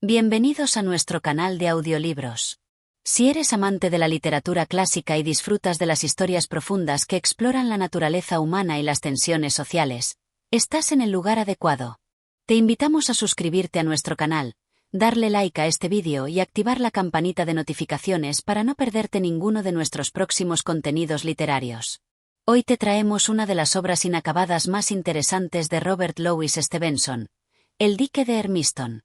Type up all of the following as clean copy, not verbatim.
Bienvenidos a nuestro canal de audiolibros. Si eres amante de la literatura clásica y disfrutas de las historias profundas que exploran la naturaleza humana y las tensiones sociales, estás en el lugar adecuado. Te invitamos a suscribirte a nuestro canal, darle like a este vídeo y activar la campanita de notificaciones para no perderte ninguno de nuestros próximos contenidos literarios. Hoy te traemos una de las obras inacabadas más interesantes de Robert Louis Stevenson, El dique de Hermiston.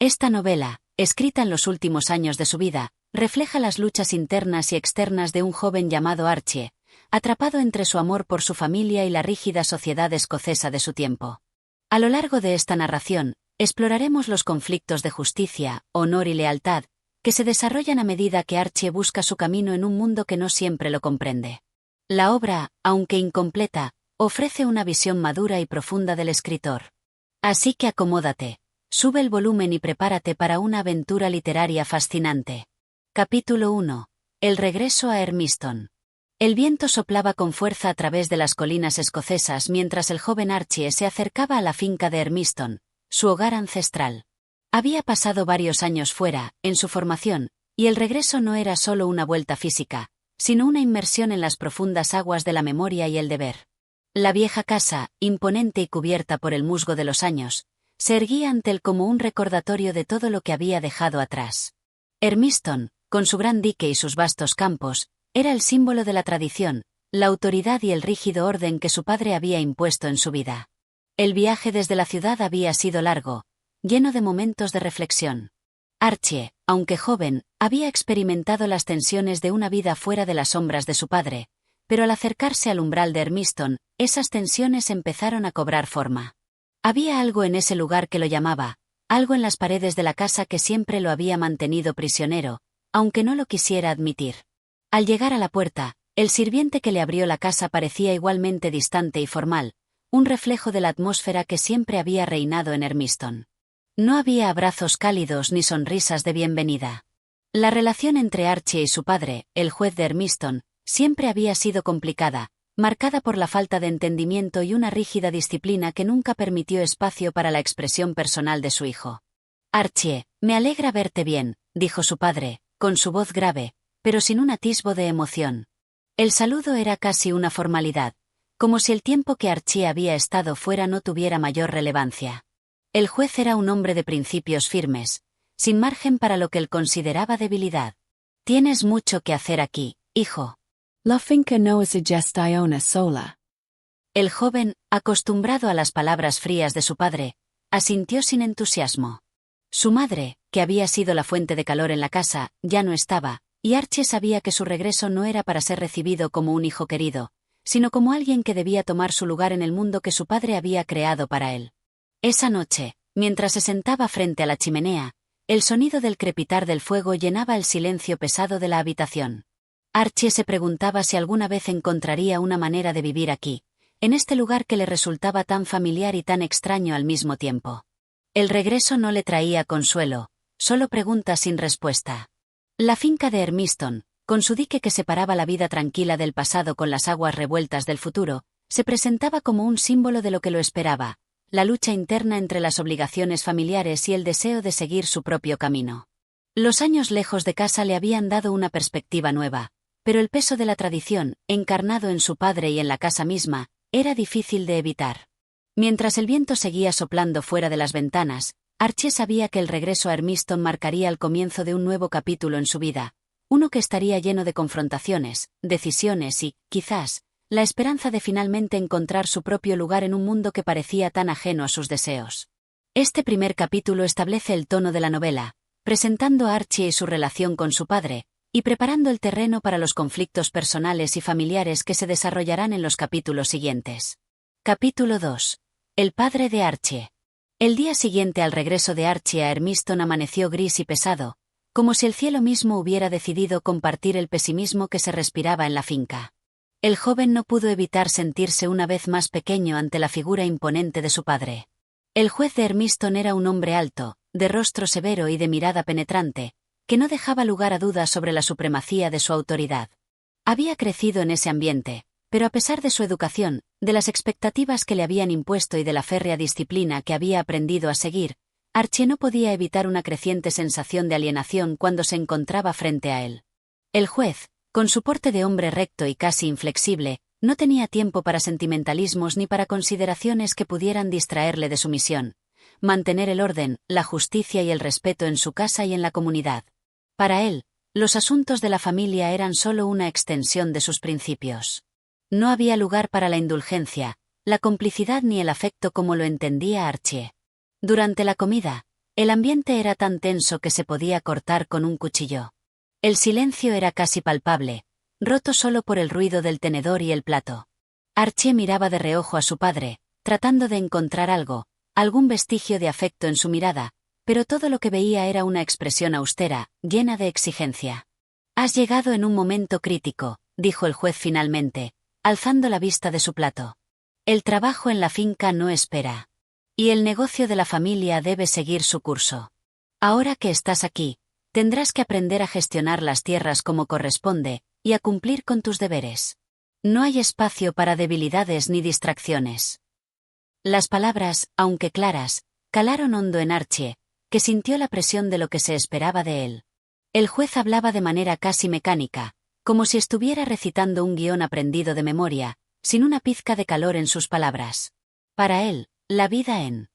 Esta novela, escrita en los últimos años de su vida, refleja las luchas internas y externas de un joven llamado Archie, atrapado entre su amor por su familia y la rígida sociedad escocesa de su tiempo. A lo largo de esta narración, exploraremos los conflictos de justicia, honor y lealtad, que se desarrollan a medida que Archie busca su camino en un mundo que no siempre lo comprende. La obra, aunque incompleta, ofrece una visión madura y profunda del escritor. Así que acomódate. Sube el volumen y prepárate para una aventura literaria fascinante. Capítulo 1. El regreso a Hermiston. El viento soplaba con fuerza a través de las colinas escocesas mientras el joven Archie se acercaba a la finca de Hermiston, su hogar ancestral. Había pasado varios años fuera, en su formación, y el regreso no era solo una vuelta física, sino una inmersión en las profundas aguas de la memoria y el deber. La vieja casa, imponente y cubierta por el musgo de los años, se erguía ante él como un recordatorio de todo lo que había dejado atrás. Hermiston, con su gran dique y sus vastos campos, era el símbolo de la tradición, la autoridad y el rígido orden que su padre había impuesto en su vida. El viaje desde la ciudad había sido largo, lleno de momentos de reflexión. Archie, aunque joven, había experimentado las tensiones de una vida fuera de las sombras de su padre, pero al acercarse al umbral de Hermiston, esas tensiones empezaron a cobrar forma. Había algo en ese lugar que lo llamaba, algo en las paredes de la casa que siempre lo había mantenido prisionero, aunque no lo quisiera admitir. Al llegar a la puerta, el sirviente que le abrió la casa parecía igualmente distante y formal, un reflejo de la atmósfera que siempre había reinado en Hermiston. No había abrazos cálidos ni sonrisas de bienvenida. La relación entre Archie y su padre, el juez de Hermiston, siempre había sido complicada, marcada por la falta de entendimiento y una rígida disciplina que nunca permitió espacio para la expresión personal de su hijo. «Archie, me alegra verte bien», dijo su padre, con su voz grave, pero sin un atisbo de emoción. El saludo era casi una formalidad, como si el tiempo que Archie había estado fuera no tuviera mayor relevancia. El juez era un hombre de principios firmes, sin margen para lo que él consideraba debilidad. «Tienes mucho que hacer aquí, hijo». La finca no es gestiona sola. El joven, acostumbrado a las palabras frías de su padre, asintió sin entusiasmo. Su madre, que había sido la fuente de calor en la casa, ya no estaba, y Archie sabía que su regreso no era para ser recibido como un hijo querido, sino como alguien que debía tomar su lugar en el mundo que su padre había creado para él. Esa noche, mientras se sentaba frente a la chimenea, el sonido del crepitar del fuego llenaba el silencio pesado de la habitación. Archie se preguntaba si alguna vez encontraría una manera de vivir aquí, en este lugar que le resultaba tan familiar y tan extraño al mismo tiempo. El regreso no le traía consuelo, solo preguntas sin respuesta. La finca de Hermiston, con su dique que separaba la vida tranquila del pasado con las aguas revueltas del futuro, se presentaba como un símbolo de lo que lo esperaba, la lucha interna entre las obligaciones familiares y el deseo de seguir su propio camino. Los años lejos de casa le habían dado una perspectiva nueva, pero el peso de la tradición, encarnado en su padre y en la casa misma, era difícil de evitar. Mientras el viento seguía soplando fuera de las ventanas, Archie sabía que el regreso a Hermiston marcaría el comienzo de un nuevo capítulo en su vida, uno que estaría lleno de confrontaciones, decisiones y, quizás, la esperanza de finalmente encontrar su propio lugar en un mundo que parecía tan ajeno a sus deseos. Este primer capítulo establece el tono de la novela, presentando a Archie y su relación con su padre, y preparando el terreno para los conflictos personales y familiares que se desarrollarán en los capítulos siguientes. Capítulo 2. El padre de Archie. El día siguiente al regreso de Archie a Hermiston amaneció gris y pesado, como si el cielo mismo hubiera decidido compartir el pesimismo que se respiraba en la finca. El joven no pudo evitar sentirse una vez más pequeño ante la figura imponente de su padre. El juez de Hermiston era un hombre alto, de rostro severo y de mirada penetrante, que no dejaba lugar a dudas sobre la supremacía de su autoridad. Había crecido en ese ambiente, pero a pesar de su educación, de las expectativas que le habían impuesto y de la férrea disciplina que había aprendido a seguir, Archie no podía evitar una creciente sensación de alienación cuando se encontraba frente a él. El juez, con su porte de hombre recto y casi inflexible, no tenía tiempo para sentimentalismos ni para consideraciones que pudieran distraerle de su misión: mantener el orden, la justicia y el respeto en su casa y en la comunidad. Para él, los asuntos de la familia eran solo una extensión de sus principios. No había lugar para la indulgencia, la complicidad ni el afecto como lo entendía Archie. Durante la comida, el ambiente era tan tenso que se podía cortar con un cuchillo. El silencio era casi palpable, roto solo por el ruido del tenedor y el plato. Archie miraba de reojo a su padre, tratando de encontrar algo, algún vestigio de afecto en su mirada, pero todo lo que veía era una expresión austera, llena de exigencia. «Has llegado en un momento crítico», dijo el juez finalmente, alzando la vista de su plato. «El trabajo en la finca no espera. Y el negocio de la familia debe seguir su curso. Ahora que estás aquí, tendrás que aprender a gestionar las tierras como corresponde, y a cumplir con tus deberes. No hay espacio para debilidades ni distracciones». Las palabras, aunque claras, calaron hondo en Archie, que sintió la presión de lo que se esperaba de él. El juez hablaba de manera casi mecánica, como si estuviera recitando un guión aprendido de memoria, sin una pizca de calor en sus palabras. Para él, la vida en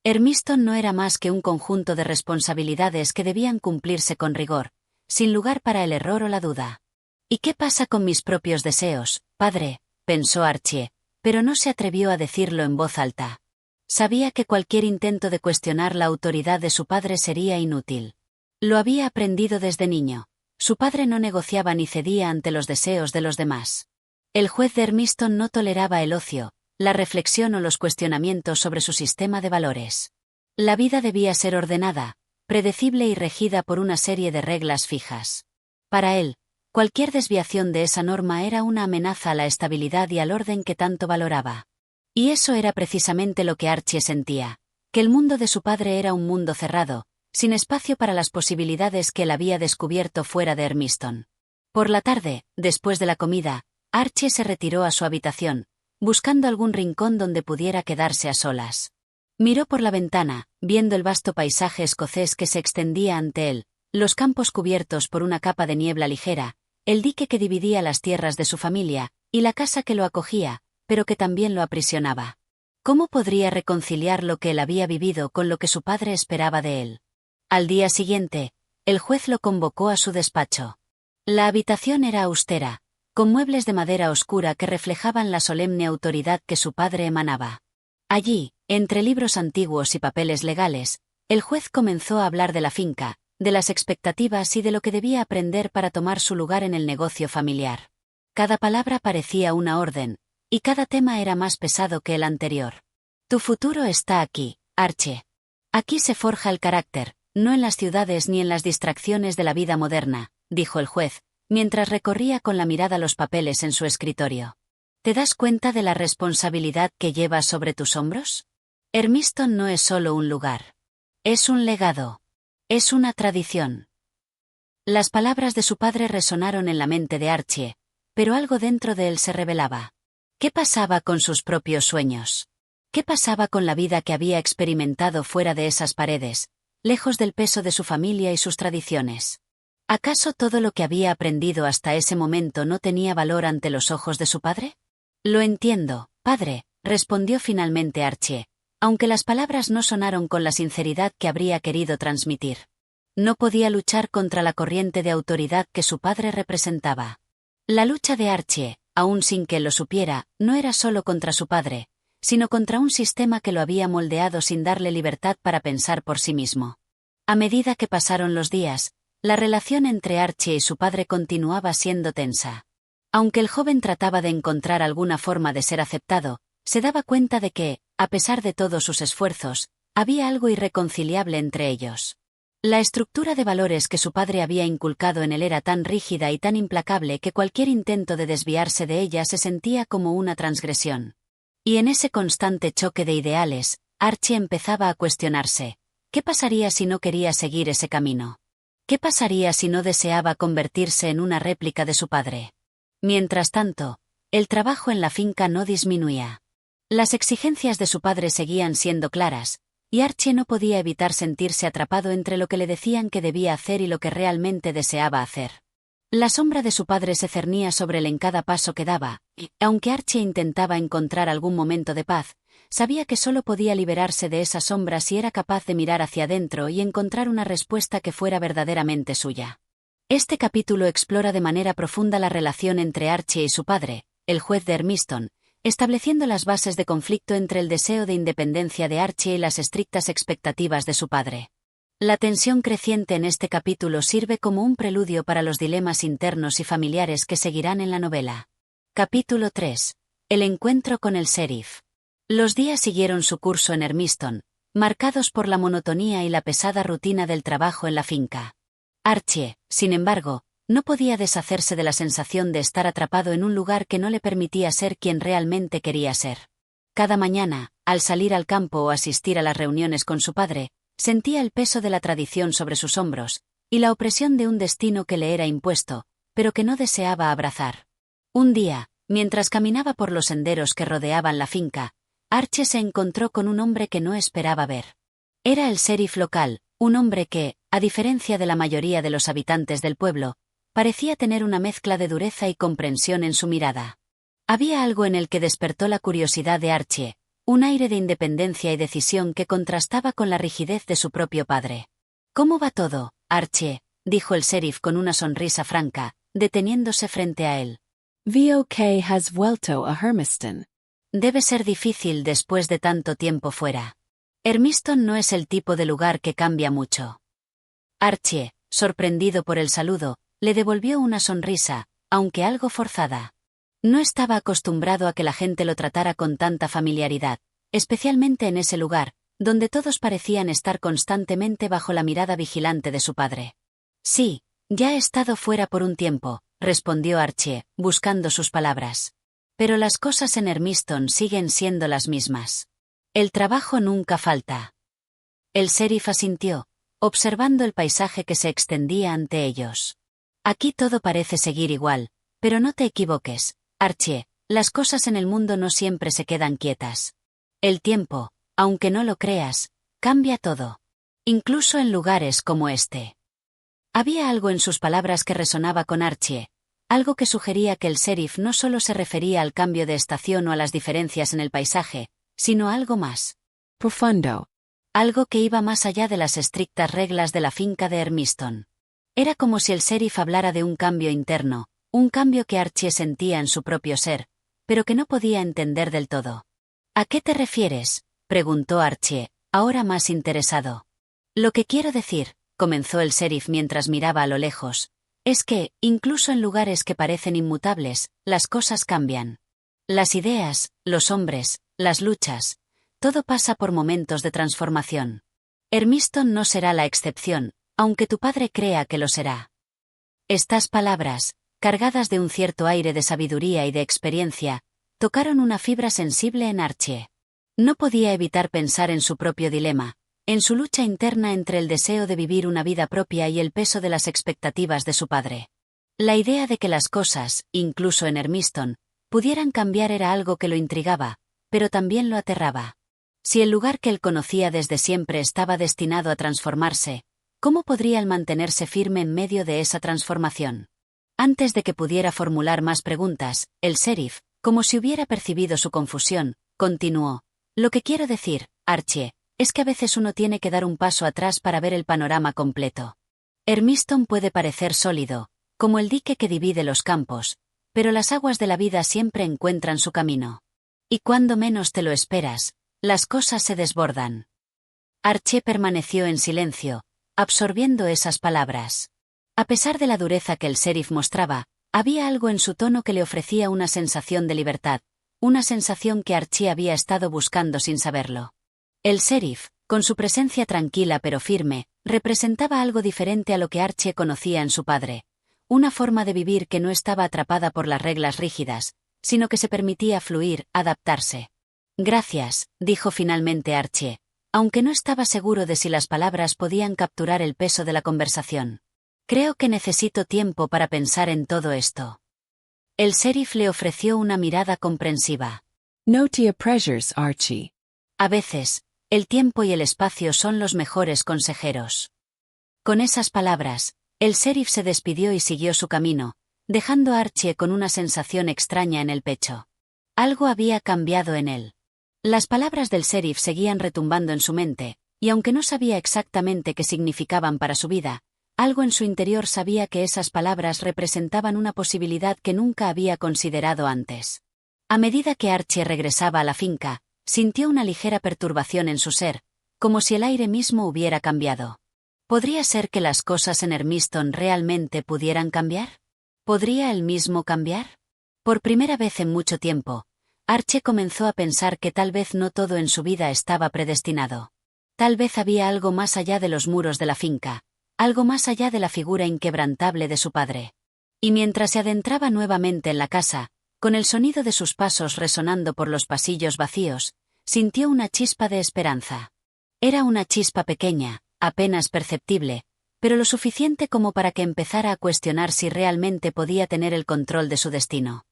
Hermiston no era más que un conjunto de responsabilidades que debían cumplirse con rigor, sin lugar para el error o la duda. «¿Y qué pasa con mis propios deseos, padre?», pensó Archie, pero no se atrevió a decirlo en voz alta. Sabía que cualquier intento de cuestionar la autoridad de su padre sería inútil. Lo había aprendido desde niño. Su padre no negociaba ni cedía ante los deseos de los demás. El juez de Hermiston no toleraba el ocio, la reflexión o los cuestionamientos sobre su sistema de valores. La vida debía ser ordenada, predecible y regida por una serie de reglas fijas. Para él, cualquier desviación de esa norma era una amenaza a la estabilidad y al orden que tanto valoraba. Y eso era precisamente lo que Archie sentía, que el mundo de su padre era un mundo cerrado, sin espacio para las posibilidades que él había descubierto fuera de Hermiston. Por la tarde, después de la comida, Archie se retiró a su habitación, buscando algún rincón donde pudiera quedarse a solas. Miró por la ventana, viendo el vasto paisaje escocés que se extendía ante él, los campos cubiertos por una capa de niebla ligera, el dique que dividía las tierras de su familia, y la casa que lo acogía, pero que también lo aprisionaba. ¿Cómo podría reconciliar lo que él había vivido con lo que su padre esperaba de él? Al día siguiente, el juez lo convocó a su despacho. La habitación era austera, con muebles de madera oscura que reflejaban la solemne autoridad que su padre emanaba. Allí, entre libros antiguos y papeles legales, el juez comenzó a hablar de la finca, de las expectativas y de lo que debía aprender para tomar su lugar en el negocio familiar. Cada palabra parecía una orden, y cada tema era más pesado que el anterior. «Tu futuro está aquí, Archie. Aquí se forja el carácter, no en las ciudades ni en las distracciones de la vida moderna», dijo el juez, mientras recorría con la mirada los papeles en su escritorio. «¿Te das cuenta de la responsabilidad que llevas sobre tus hombros? Hermiston no es solo un lugar. Es un legado. Es una tradición». Las palabras de su padre resonaron en la mente de Archie, pero algo dentro de él se rebelaba. ¿Qué pasaba con sus propios sueños? ¿Qué pasaba con la vida que había experimentado fuera de esas paredes, lejos del peso de su familia y sus tradiciones? ¿Acaso todo lo que había aprendido hasta ese momento no tenía valor ante los ojos de su padre? «Lo entiendo, padre», respondió finalmente Archie, aunque las palabras no sonaron con la sinceridad que habría querido transmitir. No podía luchar contra la corriente de autoridad que su padre representaba. La lucha de Archie, aun sin que lo supiera, no era solo contra su padre, sino contra un sistema que lo había moldeado sin darle libertad para pensar por sí mismo. A medida que pasaron los días, la relación entre Archie y su padre continuaba siendo tensa. Aunque el joven trataba de encontrar alguna forma de ser aceptado, se daba cuenta de que, a pesar de todos sus esfuerzos, había algo irreconciliable entre ellos. La estructura de valores que su padre había inculcado en él era tan rígida y tan implacable que cualquier intento de desviarse de ella se sentía como una transgresión. Y en ese constante choque de ideales, Archie empezaba a cuestionarse: ¿qué pasaría si no quería seguir ese camino? ¿Qué pasaría si no deseaba convertirse en una réplica de su padre? Mientras tanto, el trabajo en la finca no disminuía. Las exigencias de su padre seguían siendo claras, y Archie no podía evitar sentirse atrapado entre lo que le decían que debía hacer y lo que realmente deseaba hacer. La sombra de su padre se cernía sobre él en cada paso que daba, y, aunque Archie intentaba encontrar algún momento de paz, sabía que solo podía liberarse de esa sombra si era capaz de mirar hacia adentro y encontrar una respuesta que fuera verdaderamente suya. Este capítulo explora de manera profunda la relación entre Archie y su padre, el juez de Hermiston, estableciendo las bases de conflicto entre el deseo de independencia de Archie y las estrictas expectativas de su padre. La tensión creciente en este capítulo sirve como un preludio para los dilemas internos y familiares que seguirán en la novela. Capítulo 3. El encuentro con el sheriff. Los días siguieron su curso en Hermiston, marcados por la monotonía y la pesada rutina del trabajo en la finca. Archie, sin embargo, no podía deshacerse de la sensación de estar atrapado en un lugar que no le permitía ser quien realmente quería ser. Cada mañana, al salir al campo o asistir a las reuniones con su padre, sentía el peso de la tradición sobre sus hombros, y la opresión de un destino que le era impuesto, pero que no deseaba abrazar. Un día, mientras caminaba por los senderos que rodeaban la finca, Archie se encontró con un hombre que no esperaba ver. Era el sheriff local, un hombre que, a diferencia de la mayoría de los habitantes del pueblo, parecía tener una mezcla de dureza y comprensión en su mirada. Había algo en el que despertó la curiosidad de Archie, un aire de independencia y decisión que contrastaba con la rigidez de su propio padre. «¿Cómo va todo, Archie?», dijo el sheriff con una sonrisa franca, deteniéndose frente a él. VOK has vuelto a Hermiston. Debe ser difícil después de tanto tiempo fuera. Hermiston no es el tipo de lugar que cambia mucho. Archie, sorprendido por el saludo, le devolvió una sonrisa, aunque algo forzada. No estaba acostumbrado a que la gente lo tratara con tanta familiaridad, especialmente en ese lugar, donde todos parecían estar constantemente bajo la mirada vigilante de su padre. «Sí, ya he estado fuera por un tiempo», respondió Archie, buscando sus palabras. «Pero las cosas en Hermiston siguen siendo las mismas. El trabajo nunca falta». El sheriff asintió, observando el paisaje que se extendía ante ellos. «Aquí todo parece seguir igual, pero no te equivoques, Archie, las cosas en el mundo no siempre se quedan quietas. El tiempo, aunque no lo creas, cambia todo. Incluso en lugares como este». Había algo en sus palabras que resonaba con Archie, algo que sugería que el sheriff no solo se refería al cambio de estación o a las diferencias en el paisaje, sino a algo más profundo. Algo que iba más allá de las estrictas reglas de la finca de Hermiston. Era como si el sheriff hablara de un cambio interno, un cambio que Archie sentía en su propio ser, pero que no podía entender del todo. «¿A qué te refieres?», preguntó Archie, ahora más interesado. «Lo que quiero decir», comenzó el sheriff mientras miraba a lo lejos, «es que, incluso en lugares que parecen inmutables, las cosas cambian. Las ideas, los hombres, las luchas, todo pasa por momentos de transformación. Hermiston no será la excepción, aunque tu padre crea que lo será». Estas palabras, cargadas de un cierto aire de sabiduría y de experiencia, tocaron una fibra sensible en Archie. No podía evitar pensar en su propio dilema, en su lucha interna entre el deseo de vivir una vida propia y el peso de las expectativas de su padre. La idea de que las cosas, incluso en Hermiston, pudieran cambiar era algo que lo intrigaba, pero también lo aterraba. Si el lugar que él conocía desde siempre estaba destinado a transformarse, ¿cómo podría él mantenerse firme en medio de esa transformación? Antes de que pudiera formular más preguntas, el sheriff, como si hubiera percibido su confusión, continuó. «Lo que quiero decir, Archie, es que a veces uno tiene que dar un paso atrás para ver el panorama completo. Hermiston puede parecer sólido, como el dique que divide los campos, pero las aguas de la vida siempre encuentran su camino. Y cuando menos te lo esperas, las cosas se desbordan». Archie permaneció en silencio, absorbiendo esas palabras. A pesar de la dureza que el sheriff mostraba, había algo en su tono que le ofrecía una sensación de libertad, una sensación que Archie había estado buscando sin saberlo. El sheriff, con su presencia tranquila pero firme, representaba algo diferente a lo que Archie conocía en su padre, una forma de vivir que no estaba atrapada por las reglas rígidas, sino que se permitía fluir, adaptarse. «Gracias», dijo finalmente Archie, aunque no estaba seguro de si las palabras podían capturar el peso de la conversación. «Creo que necesito tiempo para pensar en todo esto». El sheriff le ofreció una mirada comprensiva. Note your pressures, Archie. «A veces, El tiempo y el espacio son los mejores consejeros. Con esas palabras, el sheriff se despidió y siguió su camino, dejando a Archie con una sensación extraña en el pecho. Algo había cambiado en él. Las palabras del sheriff seguían retumbando en su mente, y aunque no sabía exactamente qué significaban para su vida, algo en su interior sabía que esas palabras representaban una posibilidad que nunca había considerado antes. A medida que Archie regresaba a la finca, sintió una ligera perturbación en su ser, como si el aire mismo hubiera cambiado. ¿Podría ser que las cosas en Hermiston realmente pudieran cambiar? ¿Podría él mismo cambiar? Por primera vez en mucho tiempo, Archie comenzó a pensar que tal vez no todo en su vida estaba predestinado. Tal vez había algo más allá de los muros de la finca, algo más allá de la figura inquebrantable de su padre. Y mientras se adentraba nuevamente en la casa, con el sonido de sus pasos resonando por los pasillos vacíos, sintió una chispa de esperanza. Era una chispa pequeña, apenas perceptible, pero lo suficiente como para que empezara a cuestionar si realmente podía tener el control de su destino.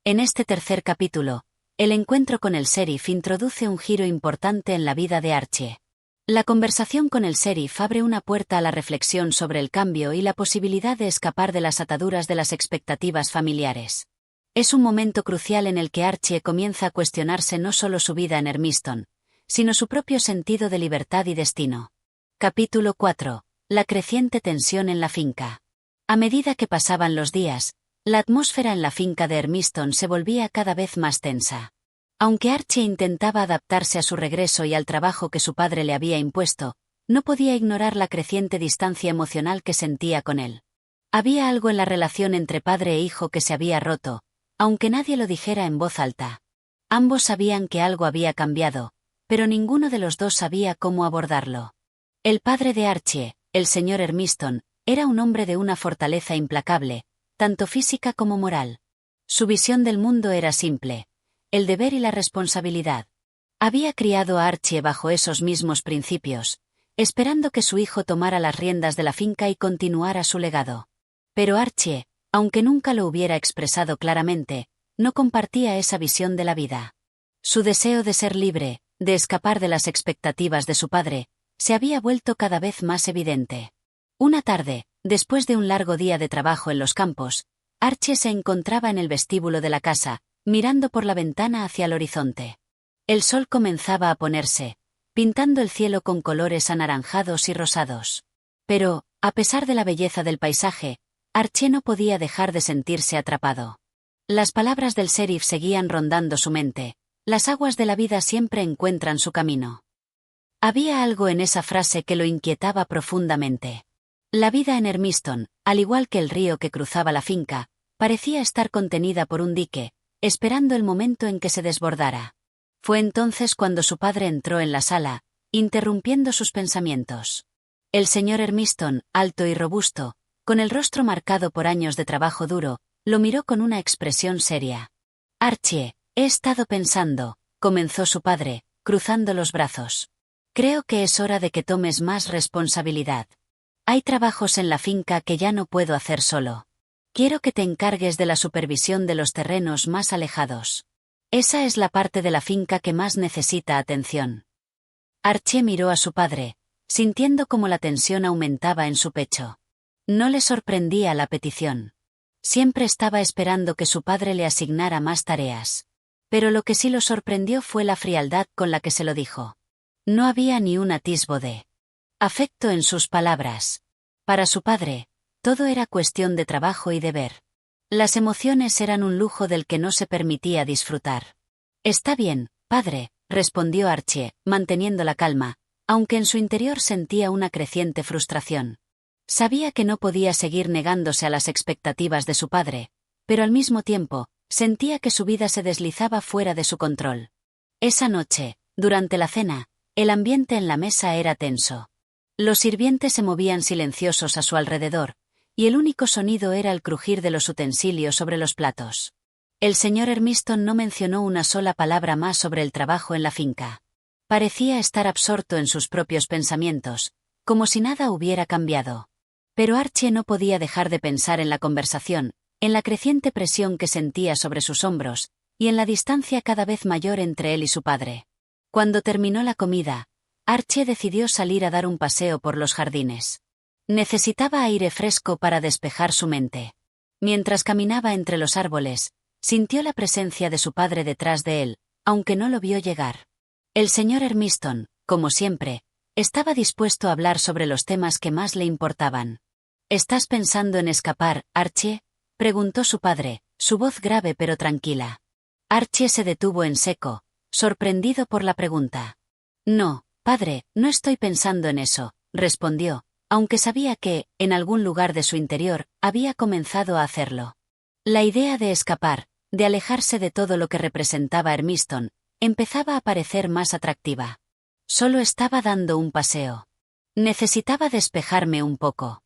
En este tercer capítulo, el encuentro con el sheriff introduce un giro importante en la vida de Archie. La conversación con el sheriff abre una puerta a la reflexión sobre el cambio y la posibilidad de escapar de las ataduras de las expectativas familiares. Es un momento crucial en el que Archie comienza a cuestionarse no solo su vida en Hermiston, sino su propio sentido de libertad y destino. Capítulo 4. La creciente tensión en la finca. A medida que pasaban los días, la atmósfera en la finca de Hermiston se volvía cada vez más tensa. Aunque Archie intentaba adaptarse a su regreso y al trabajo que su padre le había impuesto, no podía ignorar la creciente distancia emocional que sentía con él. Había algo en la relación entre padre e hijo que se había roto, aunque nadie lo dijera en voz alta. Ambos sabían que algo había cambiado, pero ninguno de los dos sabía cómo abordarlo. El padre de Archie, el señor Hermiston, era un hombre de una fortaleza implacable, tanto física como moral. Su visión del mundo era simple: el deber y la responsabilidad. Había criado a Archie bajo esos mismos principios, esperando que su hijo tomara las riendas de la finca y continuara su legado. Pero Archie, aunque nunca lo hubiera expresado claramente, no compartía esa visión de la vida. Su deseo de ser libre, de escapar de las expectativas de su padre, se había vuelto cada vez más evidente. Una tarde, después de un largo día de trabajo en los campos, Archie se encontraba en el vestíbulo de la casa, mirando por la ventana hacia el horizonte. El sol comenzaba a ponerse, pintando el cielo con colores anaranjados y rosados. Pero, a pesar de la belleza del paisaje, Archie no podía dejar de sentirse atrapado. Las palabras del sheriff seguían rondando su mente: las aguas de la vida siempre encuentran su camino. Había algo en esa frase que lo inquietaba profundamente. La vida en Hermiston, al igual que el río que cruzaba la finca, parecía estar contenida por un dique, esperando el momento en que se desbordara. Fue entonces cuando su padre entró en la sala, interrumpiendo sus pensamientos. El señor Hermiston, alto y robusto, con el rostro marcado por años de trabajo duro, lo miró con una expresión seria. «Archie, he estado pensando», comenzó su padre, cruzando los brazos. «Creo que es hora de que tomes más responsabilidad. Hay trabajos en la finca que ya no puedo hacer solo. Quiero que te encargues de la supervisión de los terrenos más alejados. Esa es la parte de la finca que más necesita atención». Archie miró a su padre, sintiendo cómo la tensión aumentaba en su pecho. No le sorprendía la petición. Siempre estaba esperando que su padre le asignara más tareas. Pero lo que sí lo sorprendió fue la frialdad con la que se lo dijo. No había ni un atisbo de afecto en sus palabras. Para su padre, todo era cuestión de trabajo y deber. Las emociones eran un lujo del que no se permitía disfrutar. «Está bien, padre», respondió Archie, manteniendo la calma, aunque en su interior sentía una creciente frustración. Sabía que no podía seguir negándose a las expectativas de su padre, pero al mismo tiempo, sentía que su vida se deslizaba fuera de su control. Esa noche, durante la cena, el ambiente en la mesa era tenso. Los sirvientes se movían silenciosos a su alrededor, y el único sonido era el crujir de los utensilios sobre los platos. El señor Hermiston no mencionó una sola palabra más sobre el trabajo en la finca. Parecía estar absorto en sus propios pensamientos, como si nada hubiera cambiado. Pero Archie no podía dejar de pensar en la conversación, en la creciente presión que sentía sobre sus hombros, y en la distancia cada vez mayor entre él y su padre. Cuando terminó la comida, Archie decidió salir a dar un paseo por los jardines. Necesitaba aire fresco para despejar su mente. Mientras caminaba entre los árboles, sintió la presencia de su padre detrás de él, aunque no lo vio llegar. El señor Hermiston, como siempre, estaba dispuesto a hablar sobre los temas que más le importaban. ¿Estás pensando en escapar, Archie?, preguntó su padre, su voz grave pero tranquila. Archie se detuvo en seco, sorprendido por la pregunta. No, padre, no estoy pensando en eso, respondió, aunque sabía que, en algún lugar de su interior, había comenzado a hacerlo. La idea de escapar, de alejarse de todo lo que representaba Hermiston, empezaba a parecer más atractiva. Solo estaba dando un paseo. Necesitaba despejarme un poco.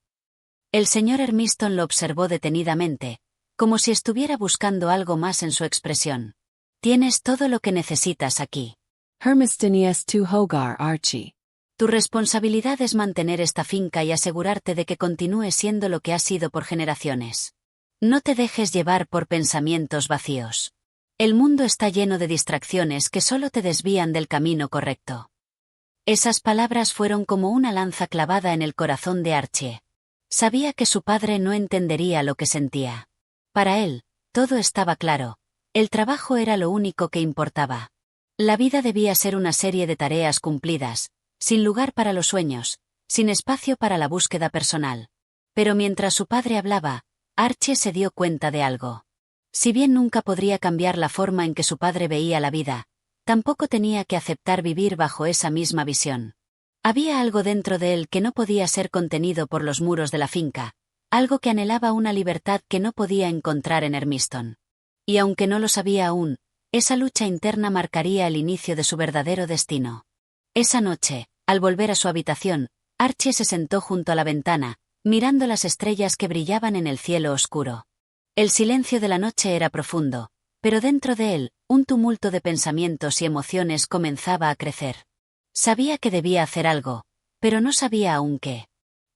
El señor Hermiston lo observó detenidamente, como si estuviera buscando algo más en su expresión. Tienes todo lo que necesitas aquí. Hermiston es tu hogar, Archie. Tu responsabilidad es mantener esta finca y asegurarte de que continúe siendo lo que ha sido por generaciones. No te dejes llevar por pensamientos vacíos. El mundo está lleno de distracciones que solo te desvían del camino correcto. Esas palabras fueron como una lanza clavada en el corazón de Archie. Sabía que su padre no entendería lo que sentía. Para él, todo estaba claro. El trabajo era lo único que importaba. La vida debía ser una serie de tareas cumplidas, sin lugar para los sueños, sin espacio para la búsqueda personal. Pero mientras su padre hablaba, Archie se dio cuenta de algo. Si bien nunca podría cambiar la forma en que su padre veía la vida, tampoco tenía que aceptar vivir bajo esa misma visión. Había algo dentro de él que no podía ser contenido por los muros de la finca, algo que anhelaba una libertad que no podía encontrar en Hermiston. Y aunque no lo sabía aún, esa lucha interna marcaría el inicio de su verdadero destino. Esa noche, al volver a su habitación, Archie se sentó junto a la ventana, mirando las estrellas que brillaban en el cielo oscuro. El silencio de la noche era profundo, pero dentro de él, un tumulto de pensamientos y emociones comenzaba a crecer. Sabía que debía hacer algo, pero no sabía aún qué.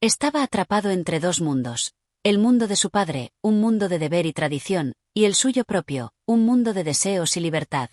Estaba atrapado entre dos mundos: el mundo de su padre, un mundo de deber y tradición, y el suyo propio, un mundo de deseos y libertad.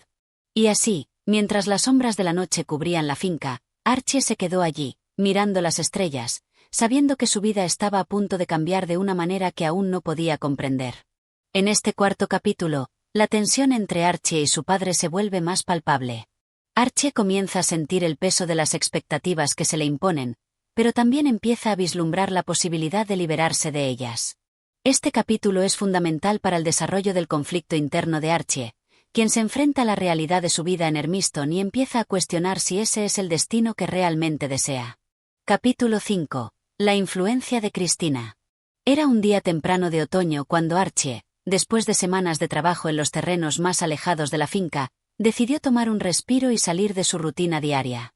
Y así, mientras las sombras de la noche cubrían la finca, Archie se quedó allí, mirando las estrellas, sabiendo que su vida estaba a punto de cambiar de una manera que aún no podía comprender. En este cuarto capítulo, la tensión entre Archie y su padre se vuelve más palpable. Archie comienza a sentir el peso de las expectativas que se le imponen, pero también empieza a vislumbrar la posibilidad de liberarse de ellas. Este capítulo es fundamental para el desarrollo del conflicto interno de Archie, quien se enfrenta a la realidad de su vida en Hermiston y empieza a cuestionar si ese es el destino que realmente desea. Capítulo 5. La influencia de Cristina. Era un día temprano de otoño cuando Archie, después de semanas de trabajo en los terrenos más alejados de la finca, decidió tomar un respiro y salir de su rutina diaria.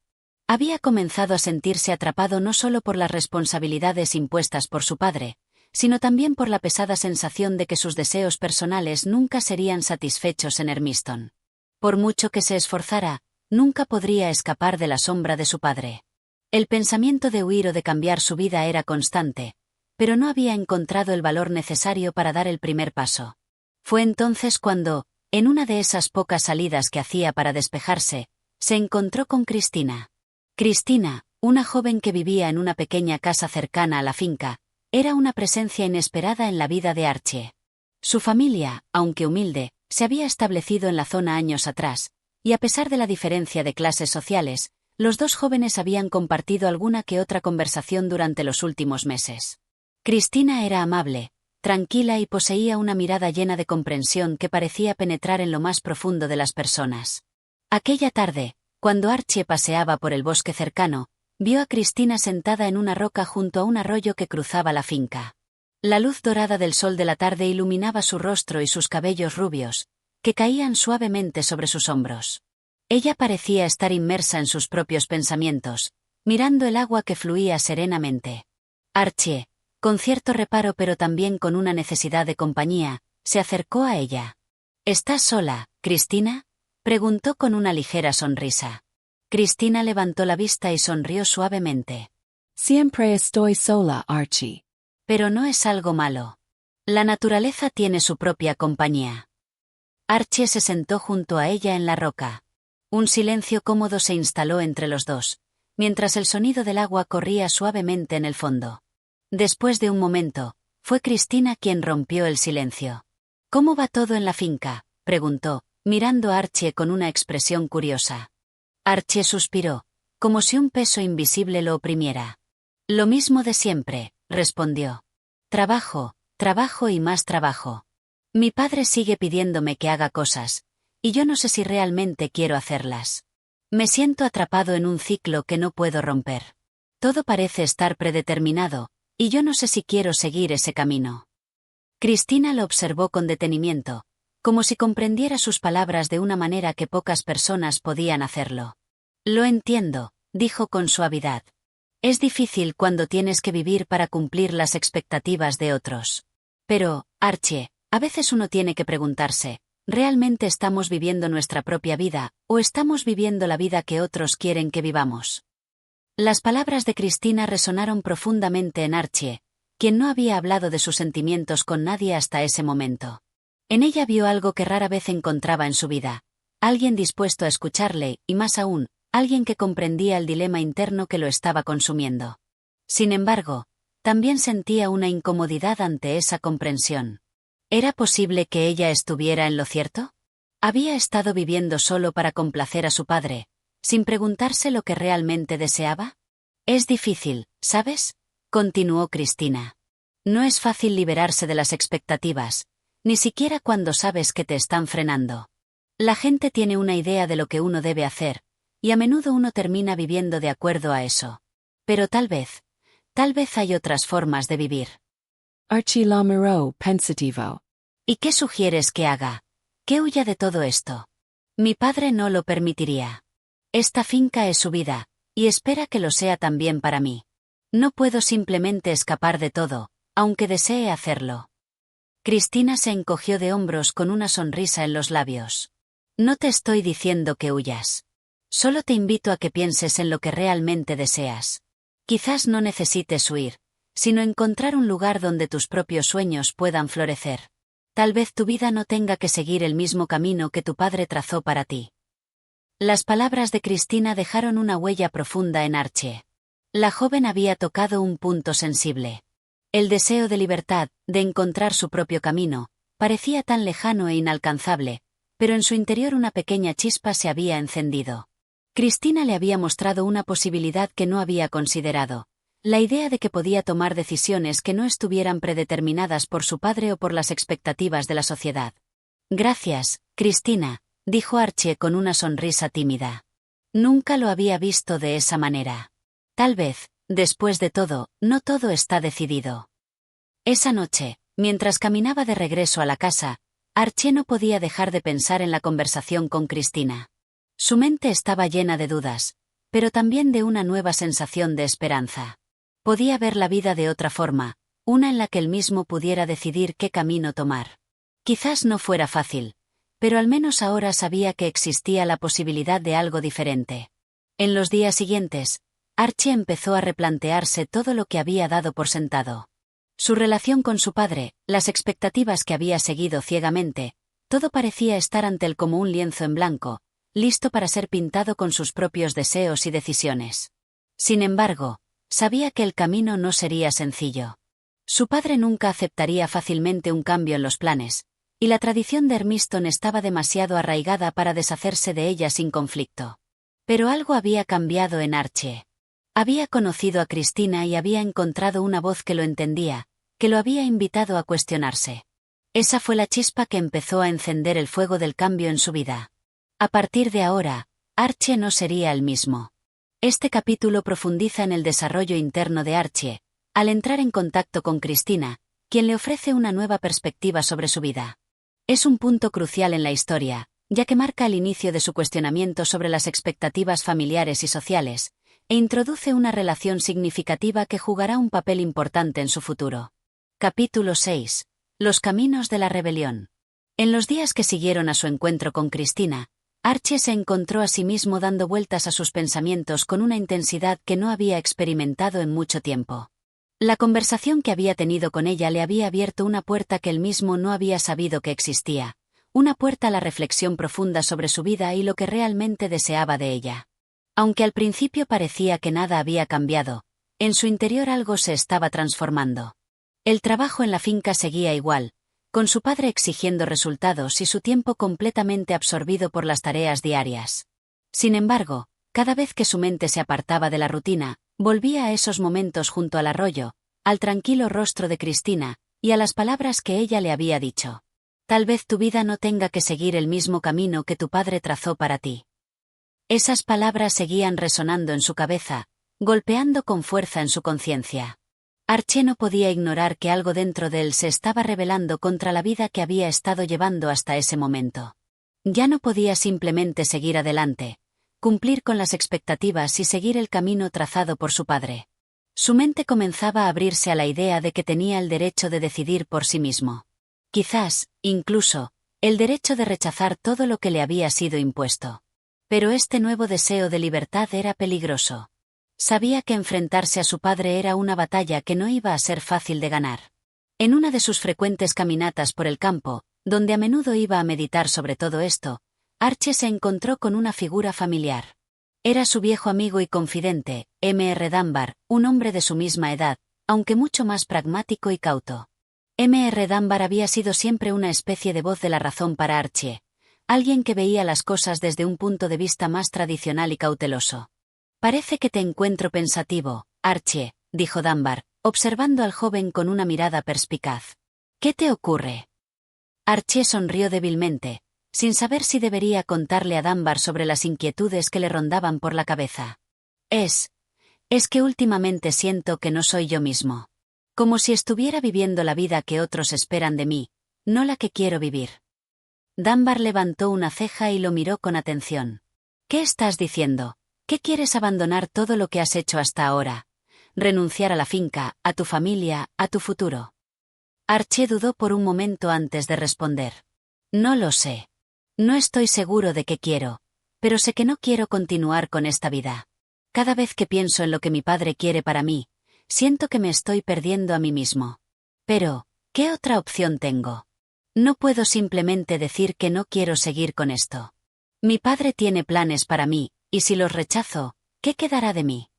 Había comenzado a sentirse atrapado no solo por las responsabilidades impuestas por su padre, sino también por la pesada sensación de que sus deseos personales nunca serían satisfechos en Hermiston. Por mucho que se esforzara, nunca podría escapar de la sombra de su padre. El pensamiento de huir o de cambiar su vida era constante, pero no había encontrado el valor necesario para dar el primer paso. Fue entonces cuando, en una de esas pocas salidas que hacía para despejarse, se encontró con Cristina. Cristina, una joven que vivía en una pequeña casa cercana a la finca, era una presencia inesperada en la vida de Archie. Su familia, aunque humilde, se había establecido en la zona años atrás, y a pesar de la diferencia de clases sociales, los dos jóvenes habían compartido alguna que otra conversación durante los últimos meses. Cristina era amable, tranquila y poseía una mirada llena de comprensión que parecía penetrar en lo más profundo de las personas. Aquella tarde, cuando Archie paseaba por el bosque cercano, vio a Cristina sentada en una roca junto a un arroyo que cruzaba la finca. La luz dorada del sol de la tarde iluminaba su rostro y sus cabellos rubios, que caían suavemente sobre sus hombros. Ella parecía estar inmersa en sus propios pensamientos, mirando el agua que fluía serenamente. Archie, con cierto reparo pero también con una necesidad de compañía, se acercó a ella. ¿Estás sola, Cristina?, preguntó con una ligera sonrisa. Cristina levantó la vista y sonrió suavemente. Siempre estoy sola, Archie. Pero no es algo malo. La naturaleza tiene su propia compañía. Archie se sentó junto a ella en la roca. Un silencio cómodo se instaló entre los dos, mientras el sonido del agua corría suavemente en el fondo. Después de un momento, fue Cristina quien rompió el silencio. «¿Cómo va todo en la finca?», preguntó, mirando a Archie con una expresión curiosa. Archie suspiró, como si un peso invisible lo oprimiera. «Lo mismo de siempre», respondió. «Trabajo, trabajo y más trabajo. Mi padre sigue pidiéndome que haga cosas, y yo no sé si realmente quiero hacerlas. Me siento atrapado en un ciclo que no puedo romper. Todo parece estar predeterminado, y yo no sé si quiero seguir ese camino». Cristina lo observó con detenimiento, como si comprendiera sus palabras de una manera que pocas personas podían hacerlo. «Lo entiendo», dijo con suavidad. «Es difícil cuando tienes que vivir para cumplir las expectativas de otros. Pero, Archie, a veces uno tiene que preguntarse, ¿realmente estamos viviendo nuestra propia vida, o estamos viviendo la vida que otros quieren que vivamos?» Las palabras de Cristina resonaron profundamente en Archie, quien no había hablado de sus sentimientos con nadie hasta ese momento. En ella vio algo que rara vez encontraba en su vida, alguien dispuesto a escucharle, y más aún, alguien que comprendía el dilema interno que lo estaba consumiendo. Sin embargo, también sentía una incomodidad ante esa comprensión. ¿Era posible que ella estuviera en lo cierto? ¿Había estado viviendo solo para complacer a su padre, sin preguntarse lo que realmente deseaba? «Es difícil, ¿sabes?», continuó Cristina. «No es fácil liberarse de las expectativas, ni siquiera cuando sabes que te están frenando. La gente tiene una idea de lo que uno debe hacer, y a menudo uno termina viviendo de acuerdo a eso. Pero tal vez hay otras formas de vivir». Archie la miró pensativo. «¿Y qué sugieres que haga? ¿Que huya de todo esto? Mi padre no lo permitiría. Esta finca es su vida, y espera que lo sea también para mí. No puedo simplemente escapar de todo, aunque desee hacerlo». Cristina se encogió de hombros con una sonrisa en los labios. «No te estoy diciendo que huyas. Solo te invito a que pienses en lo que realmente deseas. Quizás no necesites huir, sino encontrar un lugar donde tus propios sueños puedan florecer. Tal vez tu vida no tenga que seguir el mismo camino que tu padre trazó para ti». Las palabras de Cristina dejaron una huella profunda en Archie. La joven había tocado un punto sensible. El deseo de libertad, de encontrar su propio camino, parecía tan lejano e inalcanzable, pero en su interior una pequeña chispa se había encendido. Cristina le había mostrado una posibilidad que no había considerado, la idea de que podía tomar decisiones que no estuvieran predeterminadas por su padre o por las expectativas de la sociedad. «Gracias, Cristina», dijo Archie con una sonrisa tímida. Nunca lo había visto de esa manera. Tal vez, después de todo, no todo está decidido. Esa noche, mientras caminaba de regreso a la casa, Archie no podía dejar de pensar en la conversación con Cristina. Su mente estaba llena de dudas, pero también de una nueva sensación de esperanza. Podía ver la vida de otra forma, una en la que él mismo pudiera decidir qué camino tomar. Quizás no fuera fácil, pero al menos ahora sabía que existía la posibilidad de algo diferente. En los días siguientes, Archie empezó a replantearse todo lo que había dado por sentado. Su relación con su padre, las expectativas que había seguido ciegamente, todo parecía estar ante él como un lienzo en blanco, listo para ser pintado con sus propios deseos y decisiones. Sin embargo, sabía que el camino no sería sencillo. Su padre nunca aceptaría fácilmente un cambio en los planes, y la tradición de Hermiston estaba demasiado arraigada para deshacerse de ella sin conflicto. Pero algo había cambiado en Archie. Había conocido a Cristina y había encontrado una voz que lo entendía, que lo había invitado a cuestionarse. Esa fue la chispa que empezó a encender el fuego del cambio en su vida. A partir de ahora, Archie no sería el mismo. Este capítulo profundiza en el desarrollo interno de Archie, al entrar en contacto con Cristina, quien le ofrece una nueva perspectiva sobre su vida. Es un punto crucial en la historia, ya que marca el inicio de su cuestionamiento sobre las expectativas familiares y sociales, e introduce una relación significativa que jugará un papel importante en su futuro. Capítulo 6. Los caminos de la rebelión. En los días que siguieron a su encuentro con Cristina, Archie se encontró a sí mismo dando vueltas a sus pensamientos con una intensidad que no había experimentado en mucho tiempo. La conversación que había tenido con ella le había abierto una puerta que él mismo no había sabido que existía, una puerta a la reflexión profunda sobre su vida y lo que realmente deseaba de ella. Aunque al principio parecía que nada había cambiado, en su interior algo se estaba transformando. El trabajo en la finca seguía igual, con su padre exigiendo resultados y su tiempo completamente absorbido por las tareas diarias. Sin embargo, cada vez que su mente se apartaba de la rutina, volvía a esos momentos junto al arroyo, al tranquilo rostro de Cristina, y a las palabras que ella le había dicho. Tal vez tu vida no tenga que seguir el mismo camino que tu padre trazó para ti. Esas palabras seguían resonando en su cabeza, golpeando con fuerza en su conciencia. Archie no podía ignorar que algo dentro de él se estaba rebelando contra la vida que había estado llevando hasta ese momento. Ya no podía simplemente seguir adelante, cumplir con las expectativas y seguir el camino trazado por su padre. Su mente comenzaba a abrirse a la idea de que tenía el derecho de decidir por sí mismo. Quizás, incluso, el derecho de rechazar todo lo que le había sido impuesto. Pero este nuevo deseo de libertad era peligroso. Sabía que enfrentarse a su padre era una batalla que no iba a ser fácil de ganar. En una de sus frecuentes caminatas por el campo, donde a menudo iba a meditar sobre todo esto, Archie se encontró con una figura familiar. Era su viejo amigo y confidente, M.R. Dunbar, un hombre de su misma edad, aunque mucho más pragmático y cauto. M.R. Dunbar había sido siempre una especie de voz de la razón para Archie, alguien que veía las cosas desde un punto de vista más tradicional y cauteloso. Parece que te encuentro pensativo, Archie, dijo Dunbar, observando al joven con una mirada perspicaz. ¿Qué te ocurre? Archie sonrió débilmente, sin saber si debería contarle a Dunbar sobre las inquietudes que le rondaban por la cabeza. Es que últimamente siento que no soy yo mismo. Como si estuviera viviendo la vida que otros esperan de mí, no la que quiero vivir. Dunbar levantó una ceja y lo miró con atención. ¿Qué estás diciendo? ¿Qué quieres abandonar todo lo que has hecho hasta ahora? Renunciar a la finca, a tu familia, a tu futuro. Archie dudó por un momento antes de responder. No lo sé. No estoy seguro de qué quiero, pero sé que no quiero continuar con esta vida. Cada vez que pienso en lo que mi padre quiere para mí, siento que me estoy perdiendo a mí mismo. Pero, ¿qué otra opción tengo? No puedo simplemente decir que no quiero seguir con esto. Mi padre tiene planes para mí, y si los rechazo, ¿qué quedará de mí?